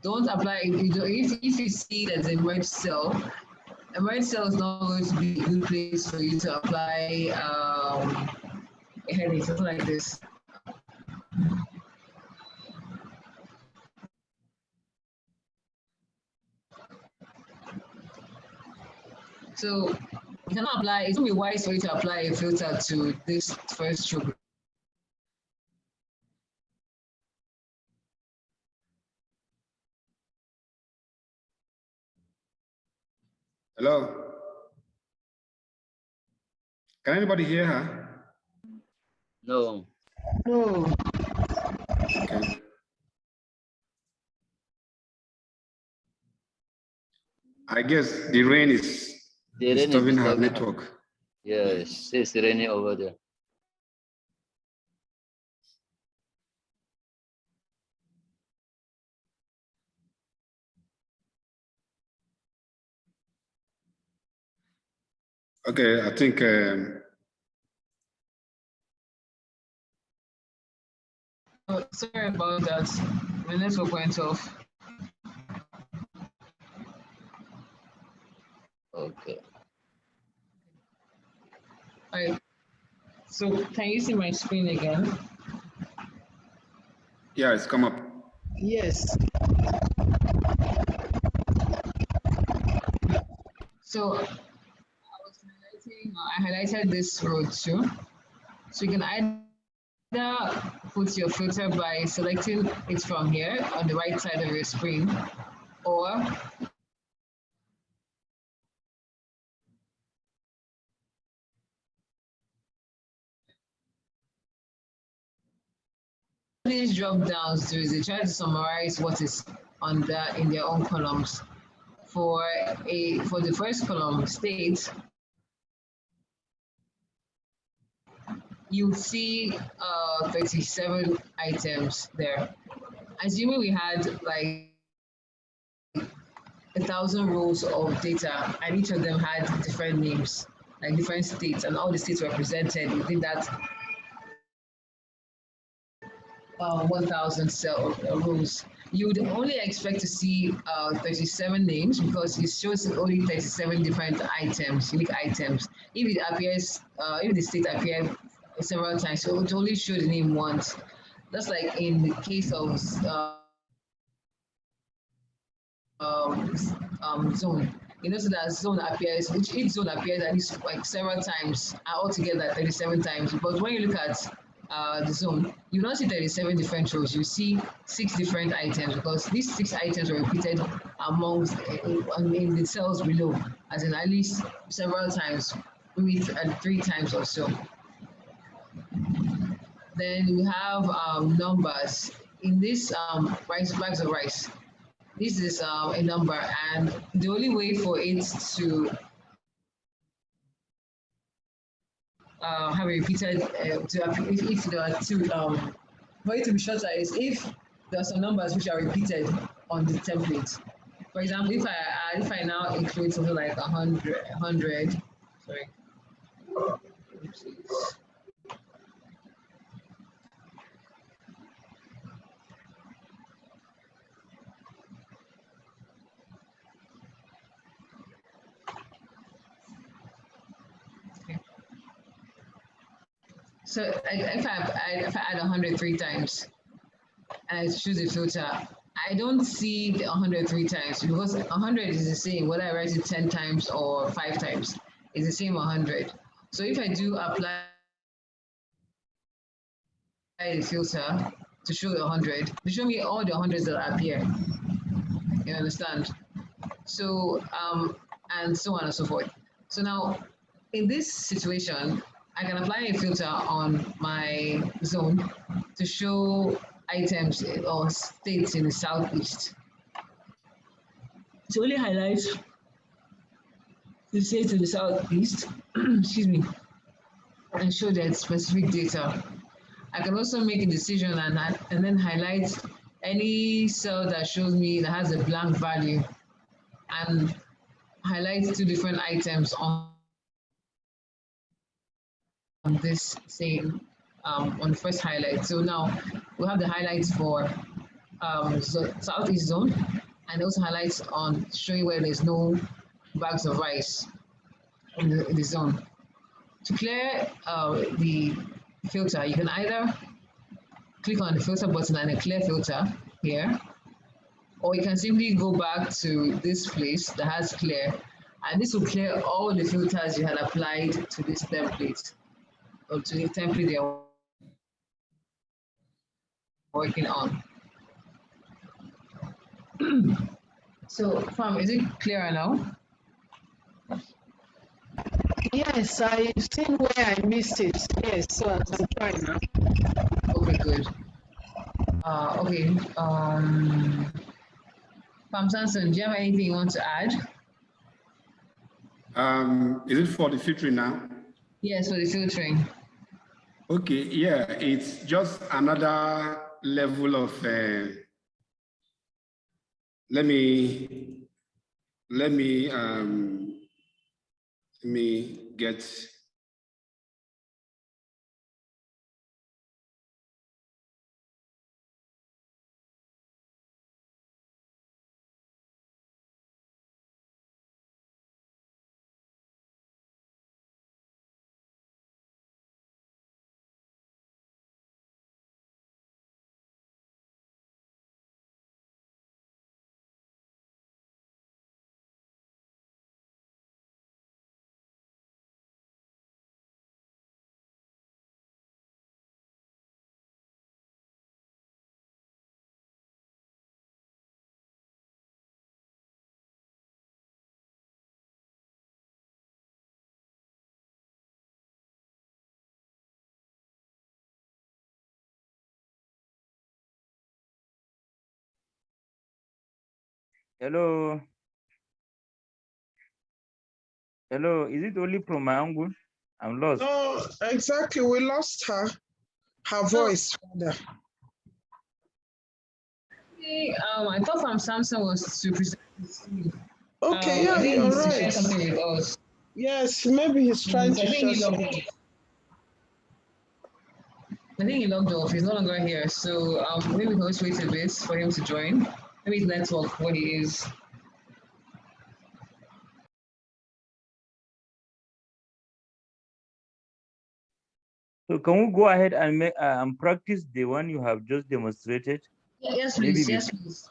Don't apply if you see there's a merge cell is not going to be a good place for you to apply a heading, something like this. So you cannot apply, it's going to be wise for you to apply a filter to this first row. Hello? Can anybody hear her? No. No. Okay. I guess the rain is disturbing her network. Yes, it's raining over there. Okay, I think oh, sorry about that. My network went off. Okay. All right. So can you see my screen again? Yeah, it's come up. Yes. So I highlighted this row too. So you can either put your filter by selecting it from here on the right side of your screen, or these drop downs do is they try to summarize what is on in their own columns. For the first column, state, you'll see 37 items there. Assuming we had like 1,000 rows of data and each of them had different names, like different states, and all the states were represented within that 1,000 cell rows. You would only expect to see 37 names because it shows only 37 different items, unique items. If it appears, if the state appeared several times, so it would only show the name once. That's like in the case of zone. You know, so that zone appears, each zone appears at least like several times, altogether 37 times. But when you look at the zone, you don't see 37 different rows. You see 6 different items because these 6 items are repeated amongst in the cells below, as in at least several times, maybe 3 times or so. Then we have numbers in this bags of rice. This is a number, and the only way for it to have a repeated if there are 2 for it to be shorter is if there are some numbers which are repeated on the template. For example, if I now include something like 100, sorry. Oopsies. So if I add 103 times and I choose a filter, I don't see the 103 times because 100 is the same whether I write it 10 times or 5 times. It's the same 100. So if I do apply the filter to show the 100, to show me all the 100s that appear. You understand? So and so on and so forth. So now in this situation, I can apply a filter on my zone to show items or states in the southeast. To only highlight the states in the southeast, excuse me, and show that specific data. I can also make a decision and then highlight any cell that shows me that has a blank value and highlight 2 different items on this same on the first highlight. So now we have the highlights for southeast zone and also highlights on showing where there's no bags of rice in the zone. To clear the filter, you can either click on the filter button and a clear filter here, or you can simply go back to this place that has clear, and this will clear all the filters you had applied to this template or to the template you're working on. So, Fam, is it clearer now? Yes, I've seen where I missed it. Yes, so I can try now. Okay, good. Okay. Pam Sanson, do you have anything you want to add? Is it for the filtering now? Yes, for the filtering. Okay, yeah, it's just another level of, let me get Hello. Hello, is it only from my angle? I'm lost. No, exactly. We lost her. Her voice. Rather. I thought from Samsung was to present. Okay, yeah, you're right. Share something with us. Yes, maybe he's trying to share something. I think he logged off. He's no longer here. So maybe we can just wait a bit for him to join. Maybe his network what he is. So can we go ahead and make practice the one you have just demonstrated? Yes, please. Yes, please.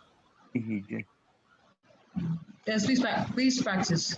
Yes, please practice.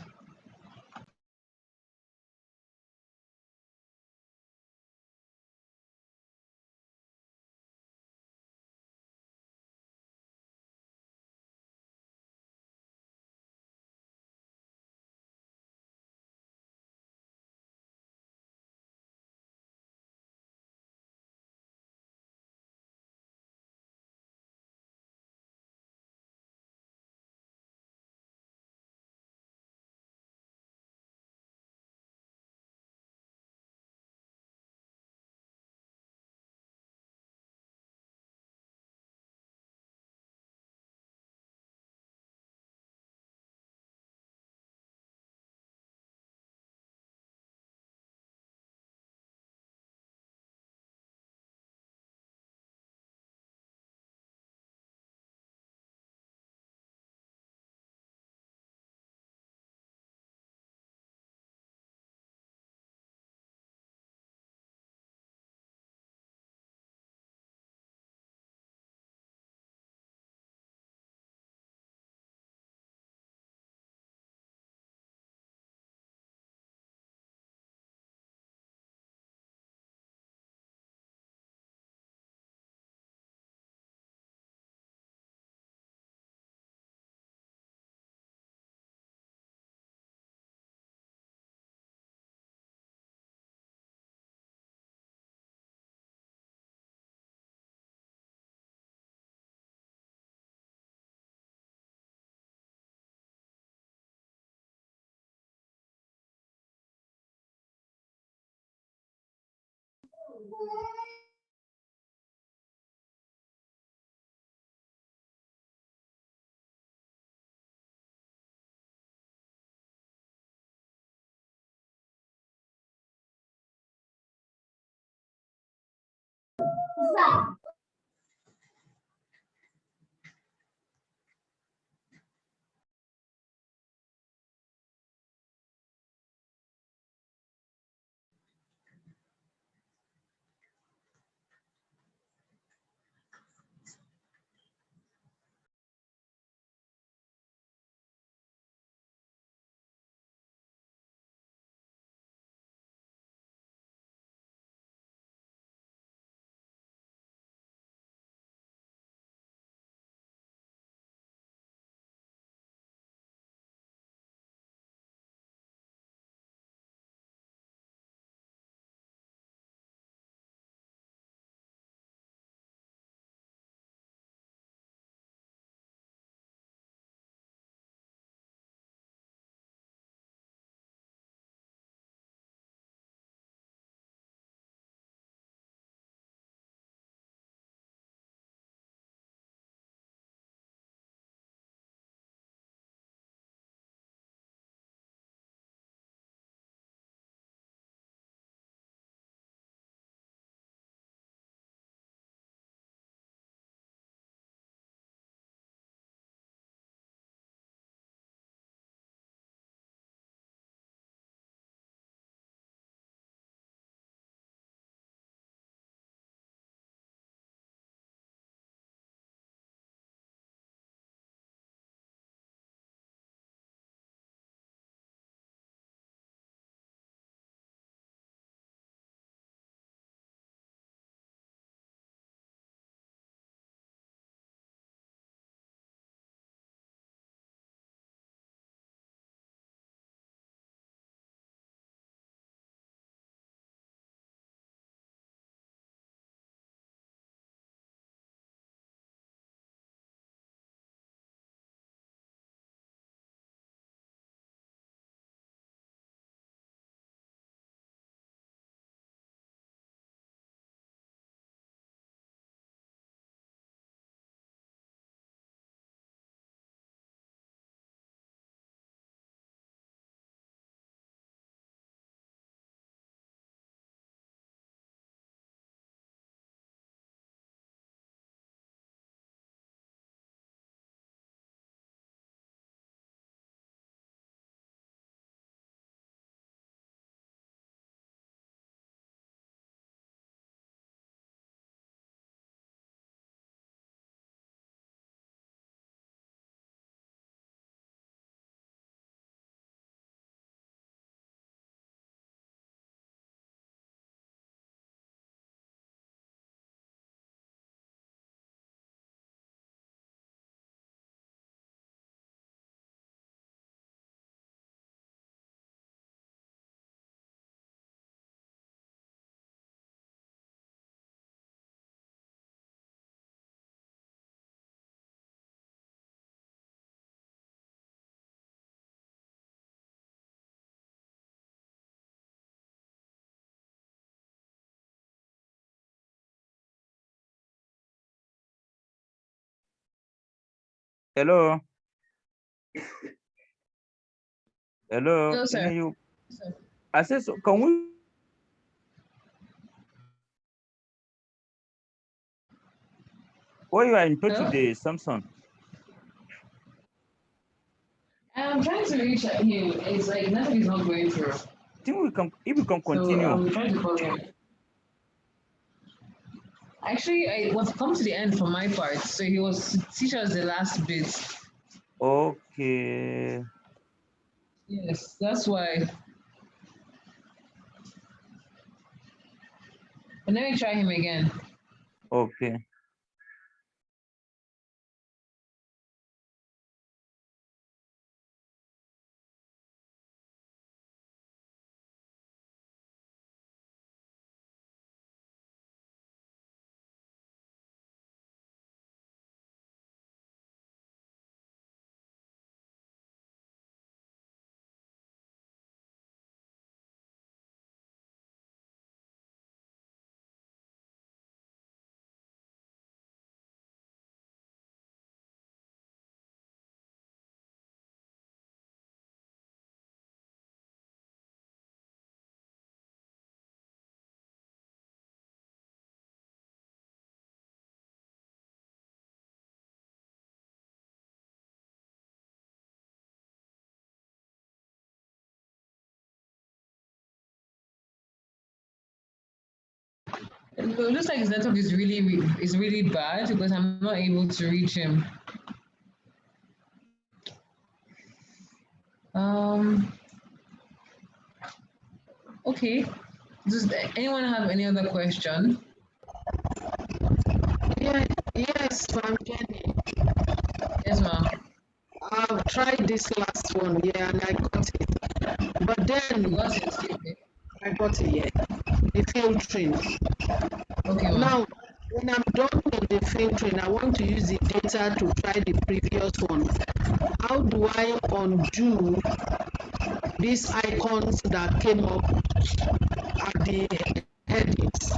Hello. Hello. Hello, sir. You? I said, so can we? Or you are in touch with the Samsung? I'm trying to reach him. It's like nothing is not going through. I think we can, if we can continue. So I'm trying to call him. Actually, I was come to the end for my part. So he was teach us the last bit. Okay. Yes, that's why. And let me try him again. Okay. It looks like his network is really bad because I'm not able to reach him. Okay. Does anyone have any other question? Yes, Ma'am Jenny. Yes, ma'am. I've tried this last one, yeah, and I got it. But then You got it. Okay. I got it, yeah. The filtering. Okay, ma'am. Now, when I'm done with the filtering, I want to use the data to try the previous one. How do I undo these icons that came up at the headings?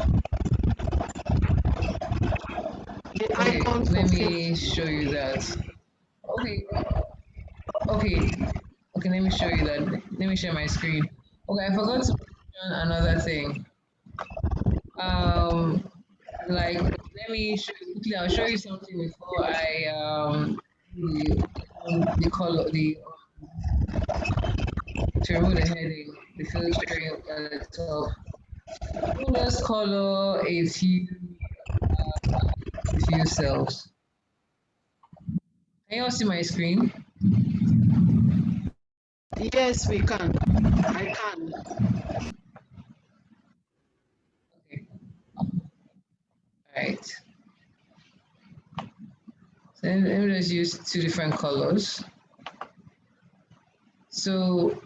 The Okay, icons let for me show you that. Okay. Okay. Okay, let me show you that. Let me share my screen. Okay, I forgot to mention another thing. Like let me show you quickly. I'll show you something before I the color to remove the heading, the filtering at the top. We'll just color a few cells. Can you all see my screen? Yes, we can. I can. Okay. All right. So let me just use two different colors. So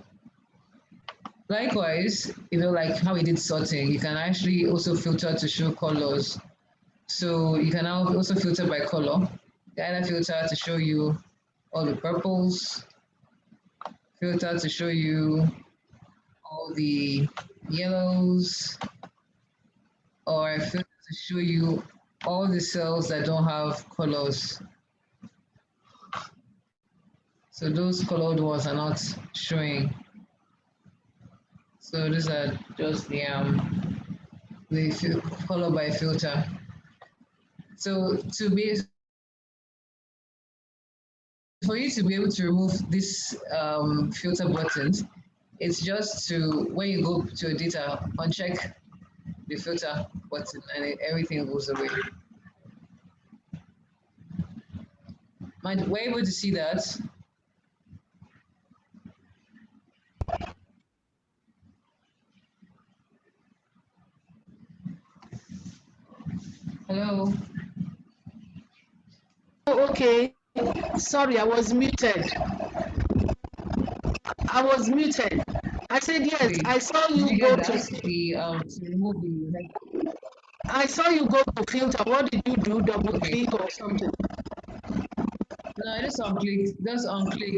likewise, like how we did sorting, you can actually also filter to show colors. So you can now also filter by color. You can either filter to show you all the purples, filter to show you all the yellows, or filter to show you all the cells that don't have colors. So those colored ones are not showing. So these are just the color by filter. So for you to be able to remove this filter buttons, it's just to, when you go to your data, uncheck the filter button and everything goes away. We're able to see that. Hello? Oh, okay. Sorry, I was muted. I was muted. I said yes. Okay. I saw you, you go to remove the. I saw you go to filter. What did you do? Double click or something? No, I just unclick.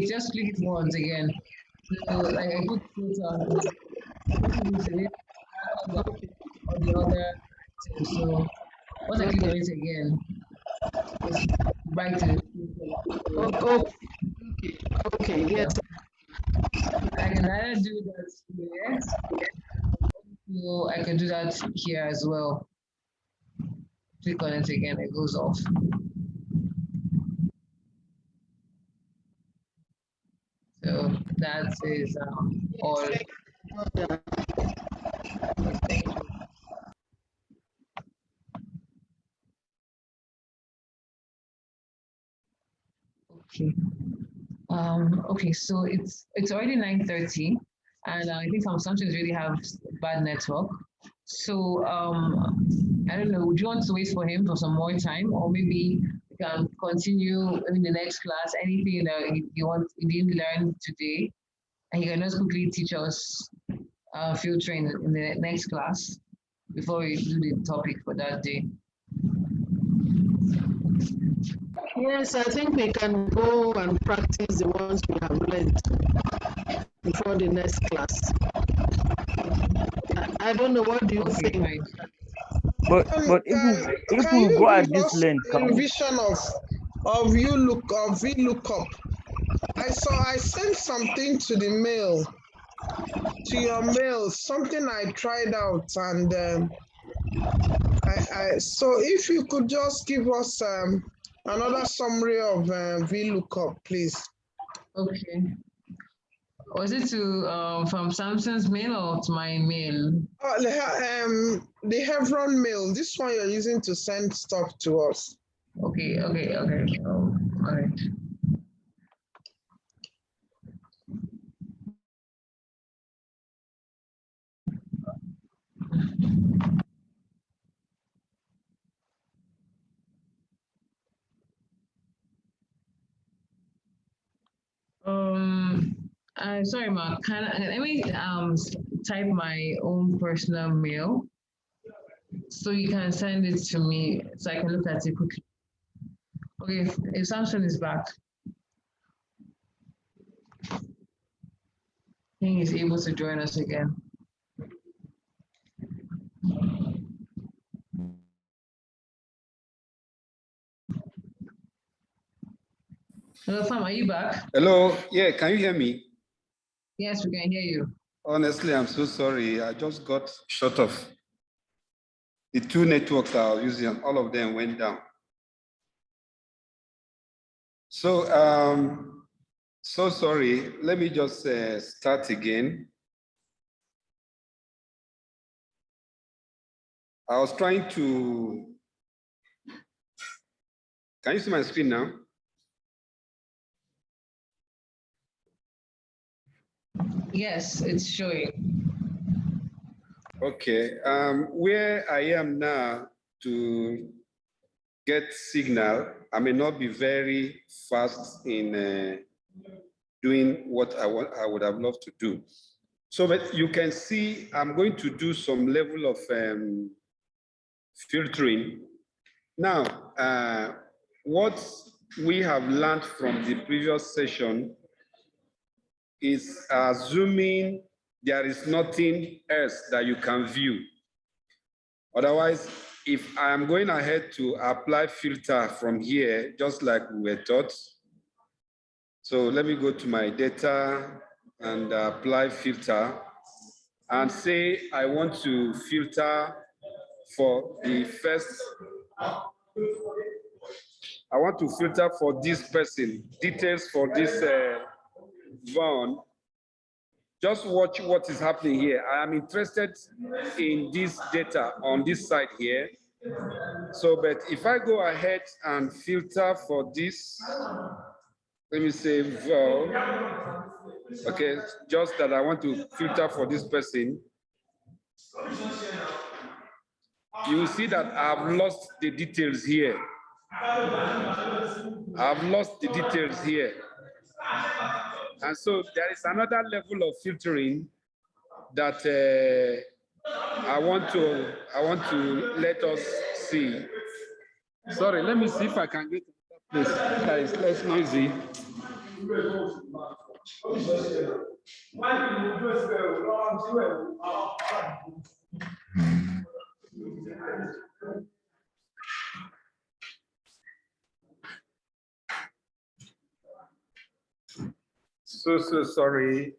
Just click it once again. So like I put filter on the other. So once I click on it again, back to Okay, yes. I can either do that here, or I can do that here as well. Click on it again, it goes off. So that is all. Okay. Okay, so it's already 9:30, and I think some countries really have bad network. So I don't know, would you want to wait for him for some more time, or maybe we can continue in the next class, anything that you didn't learn today, and you can just quickly teach us filtering in the next class before we do the topic for that day. Yes, I think we can go and practice the ones we have learned before the next class. I don't know, what do you think? Fine. But if we go at this length, a revision of VLOOKUP. I sent something to the mail, to your mail, something I tried out, and so if you could just give us another summary of VLOOKUP, please. Okay. Was it to from Samson's mail or to my mail? The Hebron mail. This one you're using to send stuff to us. Okay. All right. Sorry, Mark. Let me type my own personal mail so you can send it to me so I can look at it quickly. Okay, if Samson is back, I think he's able to join us again. Hello, Fam, are you back? Hello, yeah, can you hear me? Yes, we can hear you. Honestly, I'm so sorry. I just got shut off. The two networks I was using, all of them went down. So, so sorry. Let me just start again. I was trying to, can you see my screen now? Yes, it's showing. Okay, where I am now to get signal, I may not be very fast in doing what I would have loved to do. So, but you can see, I'm going to do some level of filtering. Now, what we have learned from the previous session is assuming there is nothing else that you can view. Otherwise, if I am going ahead to apply filter from here, just like we were taught. So let me go to my data and apply filter and say I want to filter for the first, I want to filter for this person, details for this Vaughn. Just watch what is happening here. I am interested in this data on this side here. So, but if I go ahead and filter for this, let me say Vaughn. Okay, just that I want to filter for this person. You will see that I've lost the details here. I've lost the details here. And so there is another level of filtering that I want to let us see. Sorry, let me see if I can get this. That is less noisy. so sorry.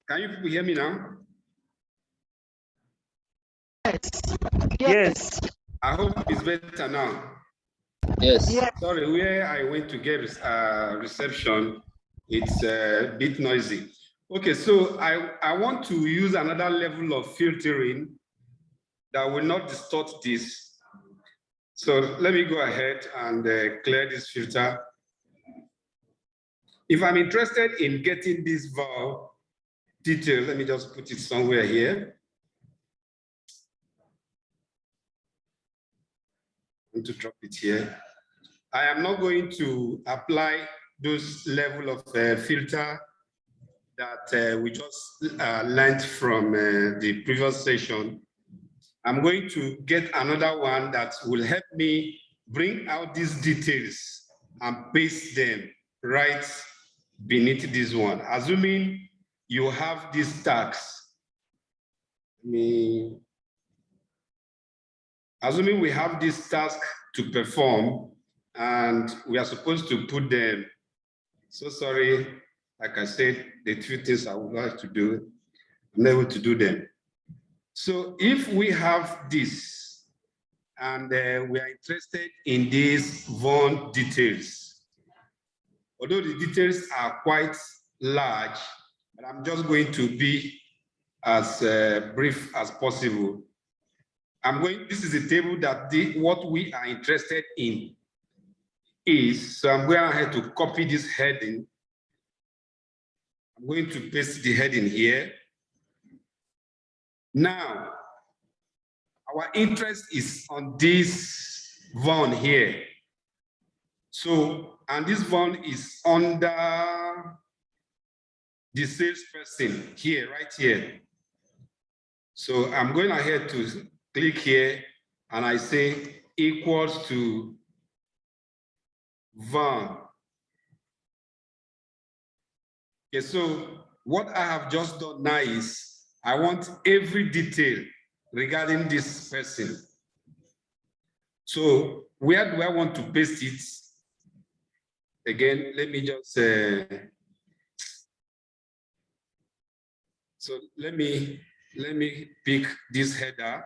Can you people hear me now? Yes. I hope it's better now. Yes. Sorry, where I went to get reception, it's a bit noisy. Okay, so I want to use another level of filtering that will not distort this. So let me go ahead and clear this filter. If I'm interested in getting this valve detail, let me just put it somewhere here. I'm going to drop it here. I am not going to apply those level of filter that we just learned from the previous session. I'm going to get another one that will help me bring out these details and paste them right beneath this one. Assuming you have these tags. Assuming we have this task to perform and we are supposed to put them. So sorry, like I said, the few things I would like to do, I'm not able to do them. So if we have this and we are interested in these Vaughan details, although the details are quite large, but I'm just going to be as brief as possible. This is a table that what we are interested in is, so I'm going ahead to copy this heading. I'm going to paste the heading here. Now, our interest is on this Vaughan here. So, and this Vaughan is under the salesperson here, right here. So I'm going ahead to click here and I say equals to Vaughan. Okay, so what I have just done now is I want every detail regarding this person. So where do I want to paste it? Again, let me just so let me pick this header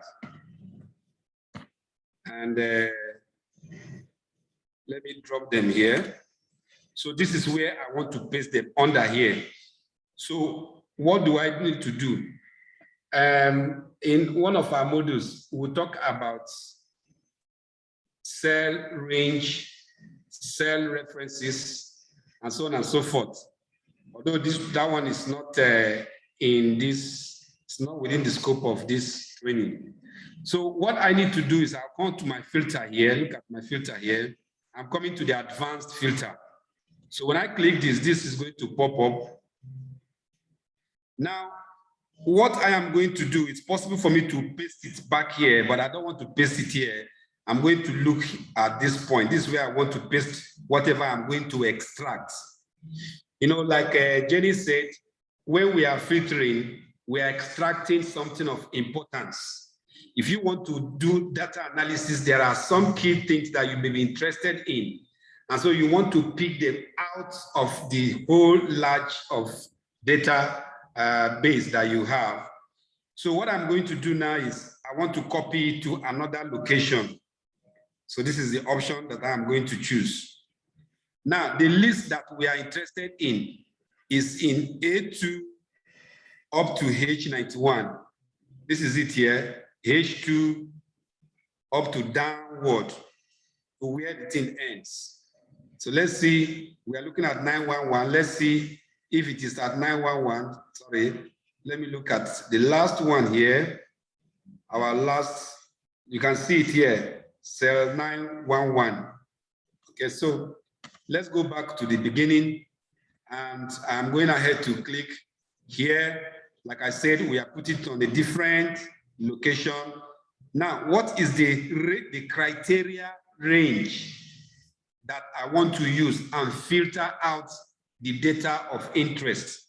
and let me drop them here. So this is where I want to paste them under here. So what do I need to do? In one of our modules, we'll talk about cell range, cell references, and so on and so forth. Although that one is not it's not within the scope of this training. So what I need to do is I'll come to my filter here, look at my filter here. I'm coming to the advanced filter. So when I click this is going to pop up. Now, what I am going to do, it's possible for me to paste it back here, but I don't want to paste it here. I'm going to look at this point. This is where I want to paste whatever I'm going to extract. You know, like Jenny said, when we are filtering, we are extracting something of importance. If you want to do data analysis, there are some key things that you may be interested in. And so you want to pick them out of the whole large of data base that you have. So what I'm going to do now is I want to copy it to another location. So this is the option that I'm going to choose. Now, the list that we are interested in is in A2 up to H91. This is it here, H2 up to downward to where the thing ends. So let's see, we are looking at 911. Let's see if it is at 911. Sorry, let me look at the last one here. Our last, you can see it here, cell 911. Okay, so let's go back to the beginning and I'm going ahead to click here. Like I said, we are putting it on a different location. Now, what is the criteria range that I want to use and filter out the data of interest?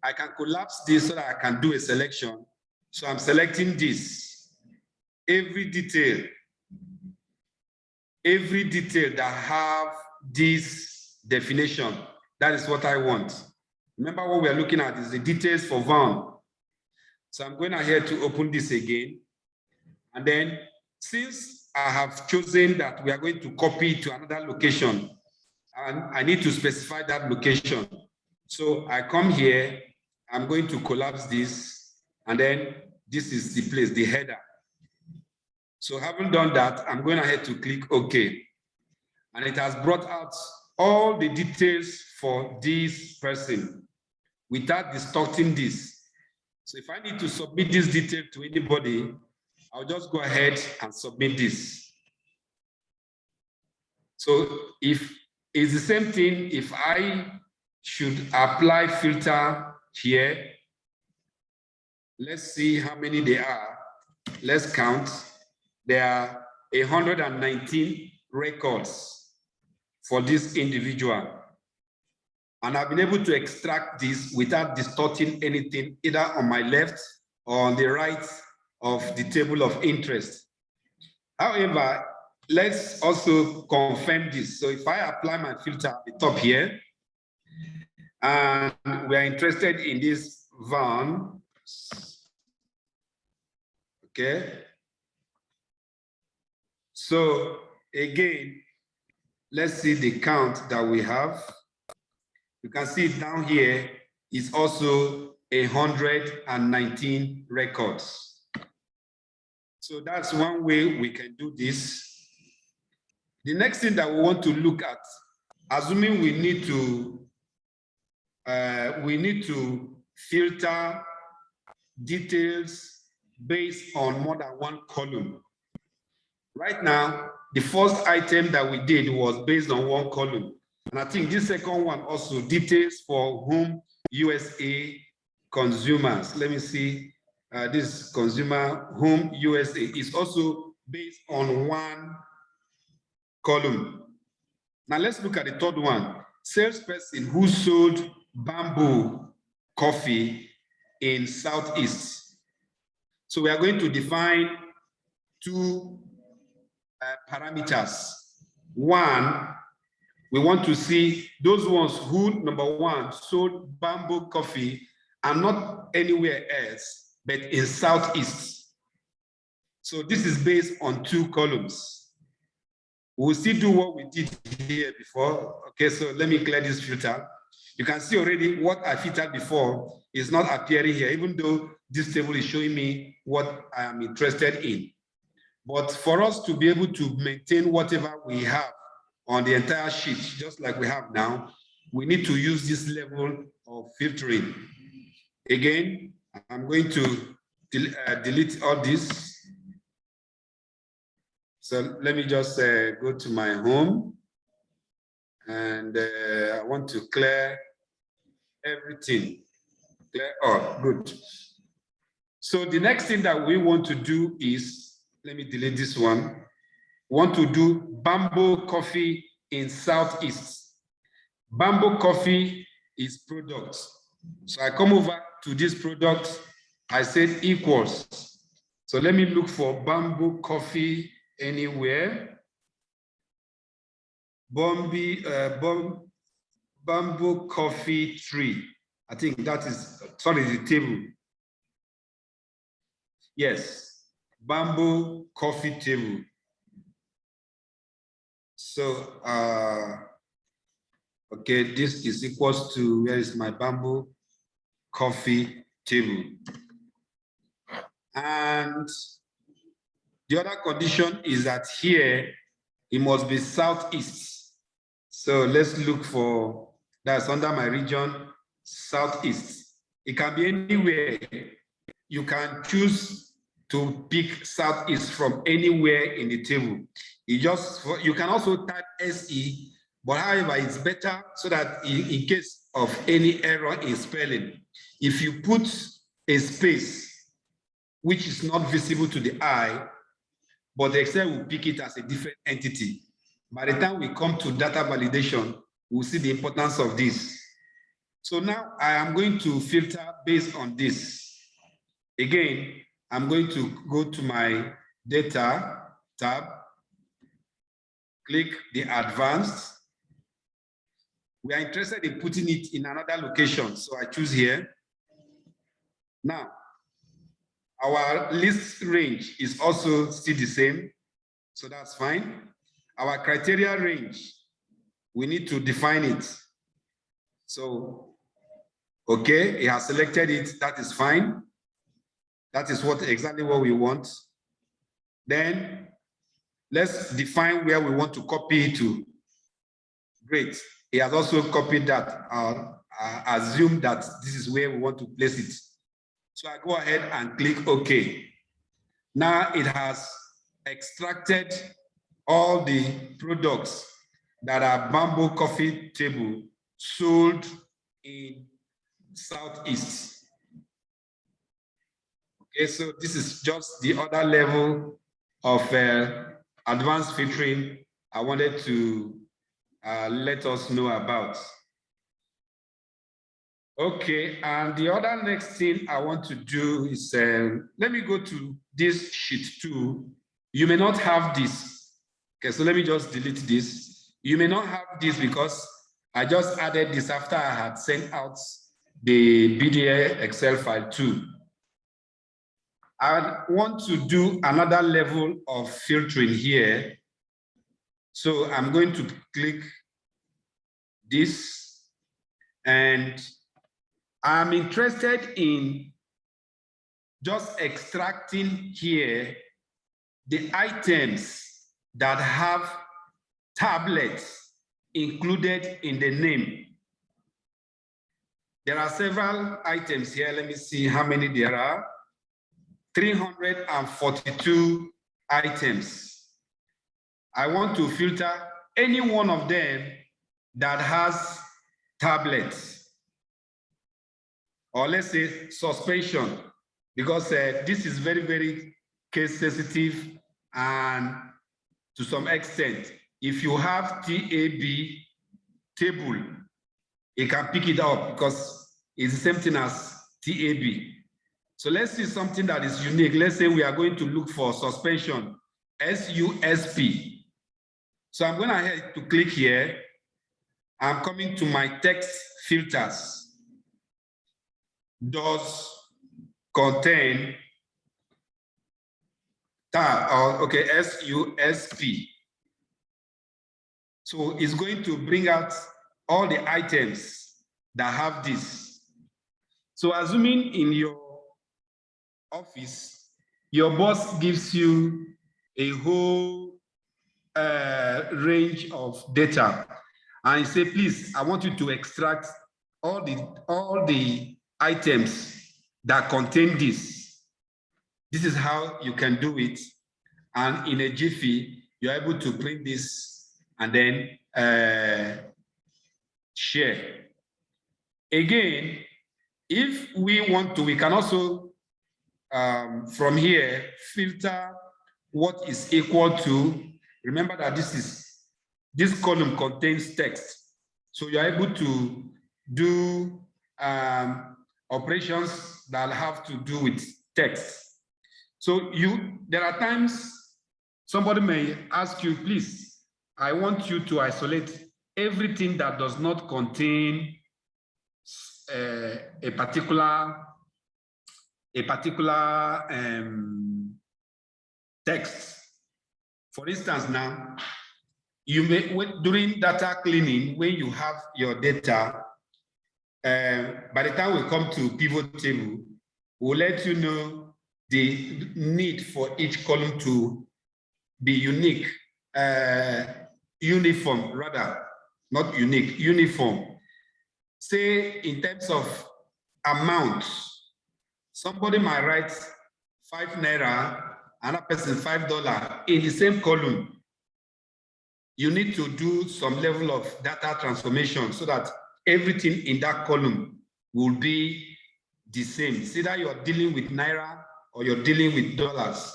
I can collapse this so that I can do a selection. So I'm selecting this. Every detail that have this definition, that is what I want. Remember what we're looking at is the details for Vaughan. So I'm going ahead to open this again. And then since I have chosen that we are going to copy to another location, and I need to specify that location. So I come here, I'm going to collapse this, and then this is the place, the header. So having done that, I'm going ahead to click OK. And it has brought out all the details for this person without distorting this. So if I need to submit this detail to anybody, I'll just go ahead and submit this. So if it's the same thing, if I should apply filter here, let's see how many there are. Let's count. There are 119 records for this individual. And I've been able to extract this without distorting anything, either on my left or on the right of the table of interest. However, let's also confirm this. So if I apply my filter at the top here, and we are interested in this Vaughan, okay. So again, let's see the count that we have. You can see down here is also 119 records. So that's one way we can do this. The next thing that we want to look at, assuming we need to filter details based on more than one column. Right now, the first item that we did was based on one column. And I think this second one also, details for whom USA consumers. Let me see, this consumer whom USA is also based on one column. Now let's look at the third one. Salesperson who sold bamboo coffee in Southeast. So we are going to define two parameters. One, we want to see those ones who, number one, sold bamboo coffee and not anywhere else, but in Southeast. So this is based on two columns. We'll still do what we did here before. Okay, so let me clear this filter. You can see already what I filtered before is not appearing here, even though this table is showing me what I am interested in. But for us to be able to maintain whatever we have on the entire sheet, just like we have now, we need to use this level of filtering. Again, I'm going to delete all this. So let me just go to my home, and I want to clear everything. Clear all, good. So the next thing that we want to do is, let me delete this one. We want to do bamboo coffee in Southeast. Bamboo coffee is products. So I come over to this product, I said equals. So let me look for bamboo coffee anywhere. Bamboo coffee tree. I think that is, sorry, the table. Yes, bamboo coffee table. So, okay, this is equals to, where is my bamboo coffee table? And the other condition is that here, it must be Southeast. So let's look for, that's under my region, Southeast. It can be anywhere. You can choose to pick Southeast from anywhere in the table. You can also type SE, but however, it's better so that in case of any error in spelling, if you put a space which is not visible to the eye, but the Excel will pick it as a different entity. By the time we come to data validation, we'll see the importance of this. So now I am going to filter based on this. Again, I'm going to go to my data tab, click the advanced. We are interested in putting it in another location, so I choose here. Now, our list range is also still the same, so that's fine. Our criteria range, we need to define it. So, okay, it has selected it, that is fine. That is exactly what we want. Then let's define where we want to copy it to. Great. He has also copied that. Assume that this is where we want to place it. So I go ahead and click OK. Now it has extracted all the products that are Bamboo Coffee Table sold in Southeast. Okay, so this is just the other level of advanced filtering I wanted to let us know about. Okay, and the other next thing I want to do is, let me go to this sheet 2. You may not have this. Okay, so let me just delete this. You may not have this because I just added this after I had sent out the BDA Excel file too. I want to do another level of filtering here. So I'm going to click this, and I'm interested in just extracting here the items that have tablets included in the name. There are several items here. Let me see how many there are. 342 items. I want to filter any one of them that has tablets, or let's say suspension, because this is very, very case sensitive, and to some extent, if you have TAB table, it can pick it up because it's the same thing as TAB. So let's see something that is unique. Let's say we are going to look for suspension, SUSP. So I'm going ahead to click here. I'm coming to my text filters. Does contain tab, or okay, SUSP. So it's going to bring out all the items that have this. So assuming in your office, your boss gives you a whole range of data, and you say, please, I want you to extract all the items that contain this. This is how you can do it, and in a jiffy, you're able to print this and then share. Again, if we want to, we can also from here filter what is equal to. Remember that this column contains text, so you're able to do operations that have to do with text. So there are times somebody may ask you, please, I want you to isolate everything that does not contain a particular text. For instance, now, you may, during data cleaning, when you have your data, by the time we come to pivot table, we'll let you know the need for each column to be unique, uniform, rather, not unique, uniform. Say in terms of amounts, somebody might write 5 naira, another person $5 in the same column. You need to do some level of data transformation so that everything in that column will be the same. It's either you're dealing with naira or you're dealing with dollars.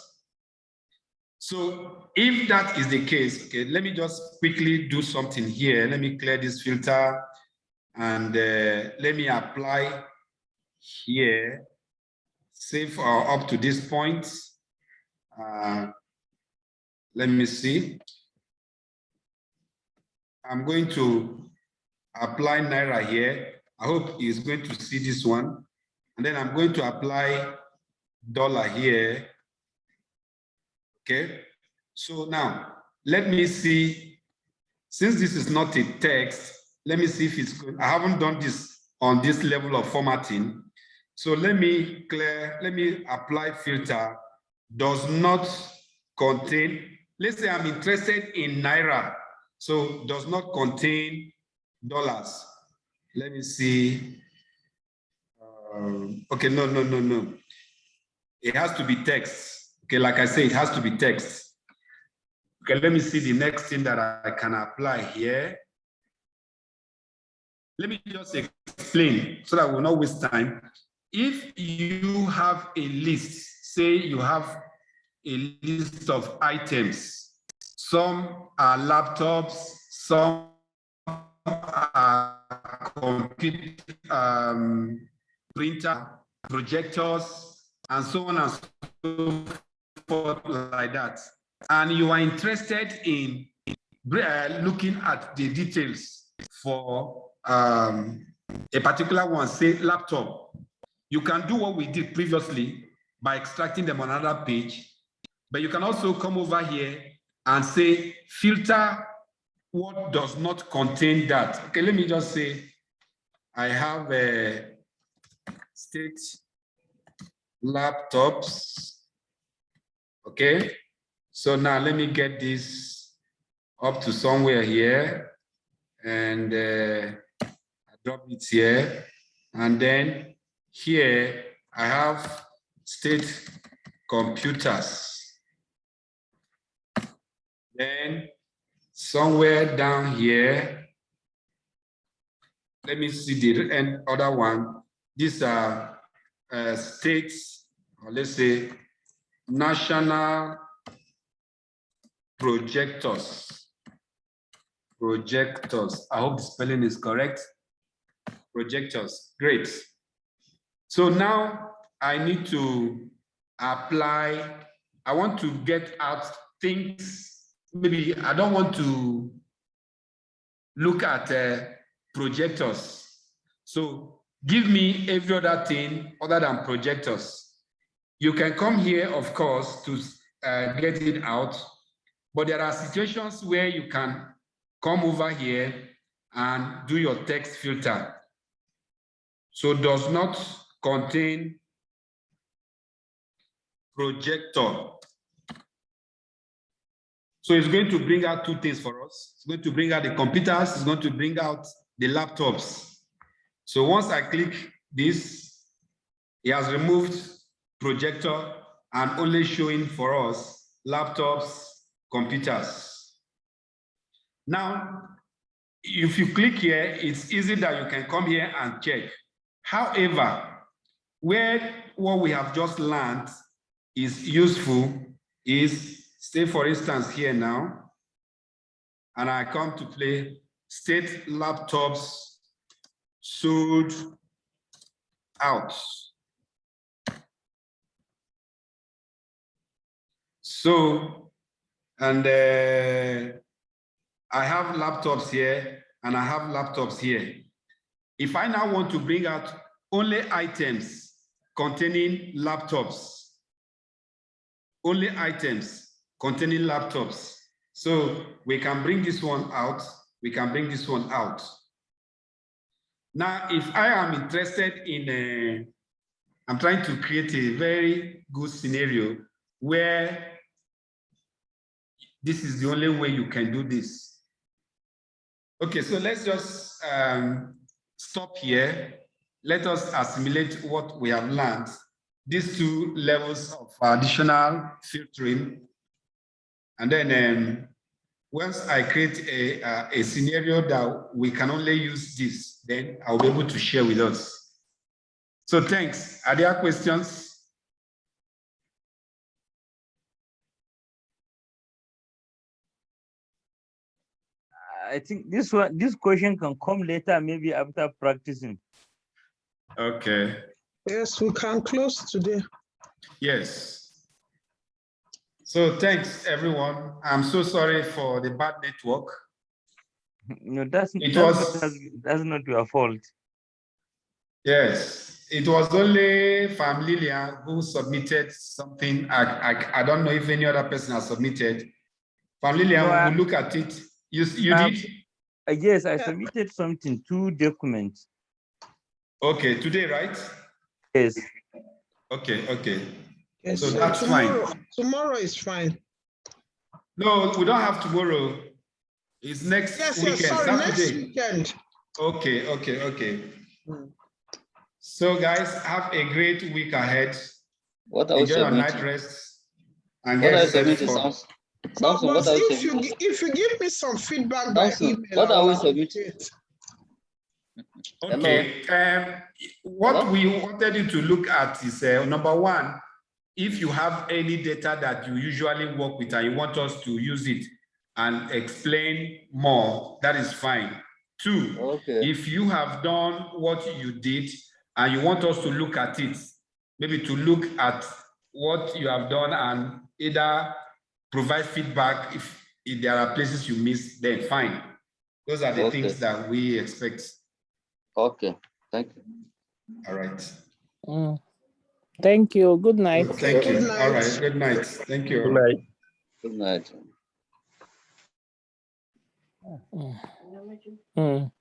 So if that is the case, okay, let me just quickly do something here. Let me clear this filter. And let me apply here, save up to this point. Let me see. I'm going to apply Naira here. I hope he's going to see this one. And then I'm going to apply dollar here. Okay. So now let me see, since this is not a text, let me see if it's good. I haven't done this on this level of formatting. So let me apply filter, does not contain, let's say I'm interested in Naira, so does not contain dollars. Let me see. Okay, no. It has to be text. Okay, like I say, it has to be text. Okay, let me see the next thing that I can apply here. Let me just explain so that we'll not waste time. If you have a list, say you have a list of items, some are laptops, some are computer, printer, projectors, and so on and so forth like that. And you are interested in looking at the details for a particular one, say laptop. You can do what we did previously by extracting them on another page, but you can also come over here and say filter what does not contain that. Okay, let me just say I have a state laptops. Okay, so now let me get this up to somewhere here and drop it here. And then here I have state computers. Then somewhere down here, let me see the other one. These are states, or let's say national projectors. Projectors. I hope the spelling is correct. Projectors. Great. So now I need to apply. I want to get out things. Maybe I don't want to look at projectors. So give me every other thing other than projectors. You can come here, of course, to get it out. But there are situations where you can come over here and do your text filter. So does not contain projector. So it's going to bring out two things for us. It's going to bring out the computers, it's going to bring out the laptops. So once I click this, it has removed projector and only showing for us laptops, computers. Now, if you click here, it's easy that you can come here and check. However, where what we have just learned is useful is, say for instance here now, and I come to play state laptops sold out. So, and I have laptops here and I have laptops here. If I now want to bring out only items containing laptops, only items containing laptops. So we can bring this one out, we can bring this one out. Now, if I am interested in, I'm trying to create a very good scenario where this is the only way you can do this. Okay, so let's just stop here. Let us assimilate what we have learned. These two levels of additional filtering. And then once I create a scenario that we can only use this, then I'll be able to share with us. So thanks. Are there questions? I think this question can come later, maybe after practicing. Okay. Yes, we can close today. Yes. So thanks, everyone. I'm so sorry for the bad network. No, that's not your fault. Yes, it was only Fam Lilian who submitted something. I don't know if any other person has submitted. Fam Lilian, No, we'll look at it. You did? Yes, I submitted something, 2 documents. Okay, today, right? Yes. Okay. Yes, so that's fine. Tomorrow is fine. No, we don't have tomorrow. It's next weekend. Yes, sorry, Saturday. next weekend. Okay. So guys, have a great week ahead. What else? Enjoy your night rest and what get else? set for. But if you give me some feedback by email, what are we submitting? Okay. What we wanted you to look at is number one, if you have any data that you usually work with and you want us to use it and explain more, that is fine. 2, if you have done what you did and you want us to look at it, maybe to look at what you have done and either provide feedback if there are places you missed, then fine. Those are the things that we expect. Okay, thank you. All right. Thank you. Good night. Thank you. All right. Good night. Thank you. Good night. Mm.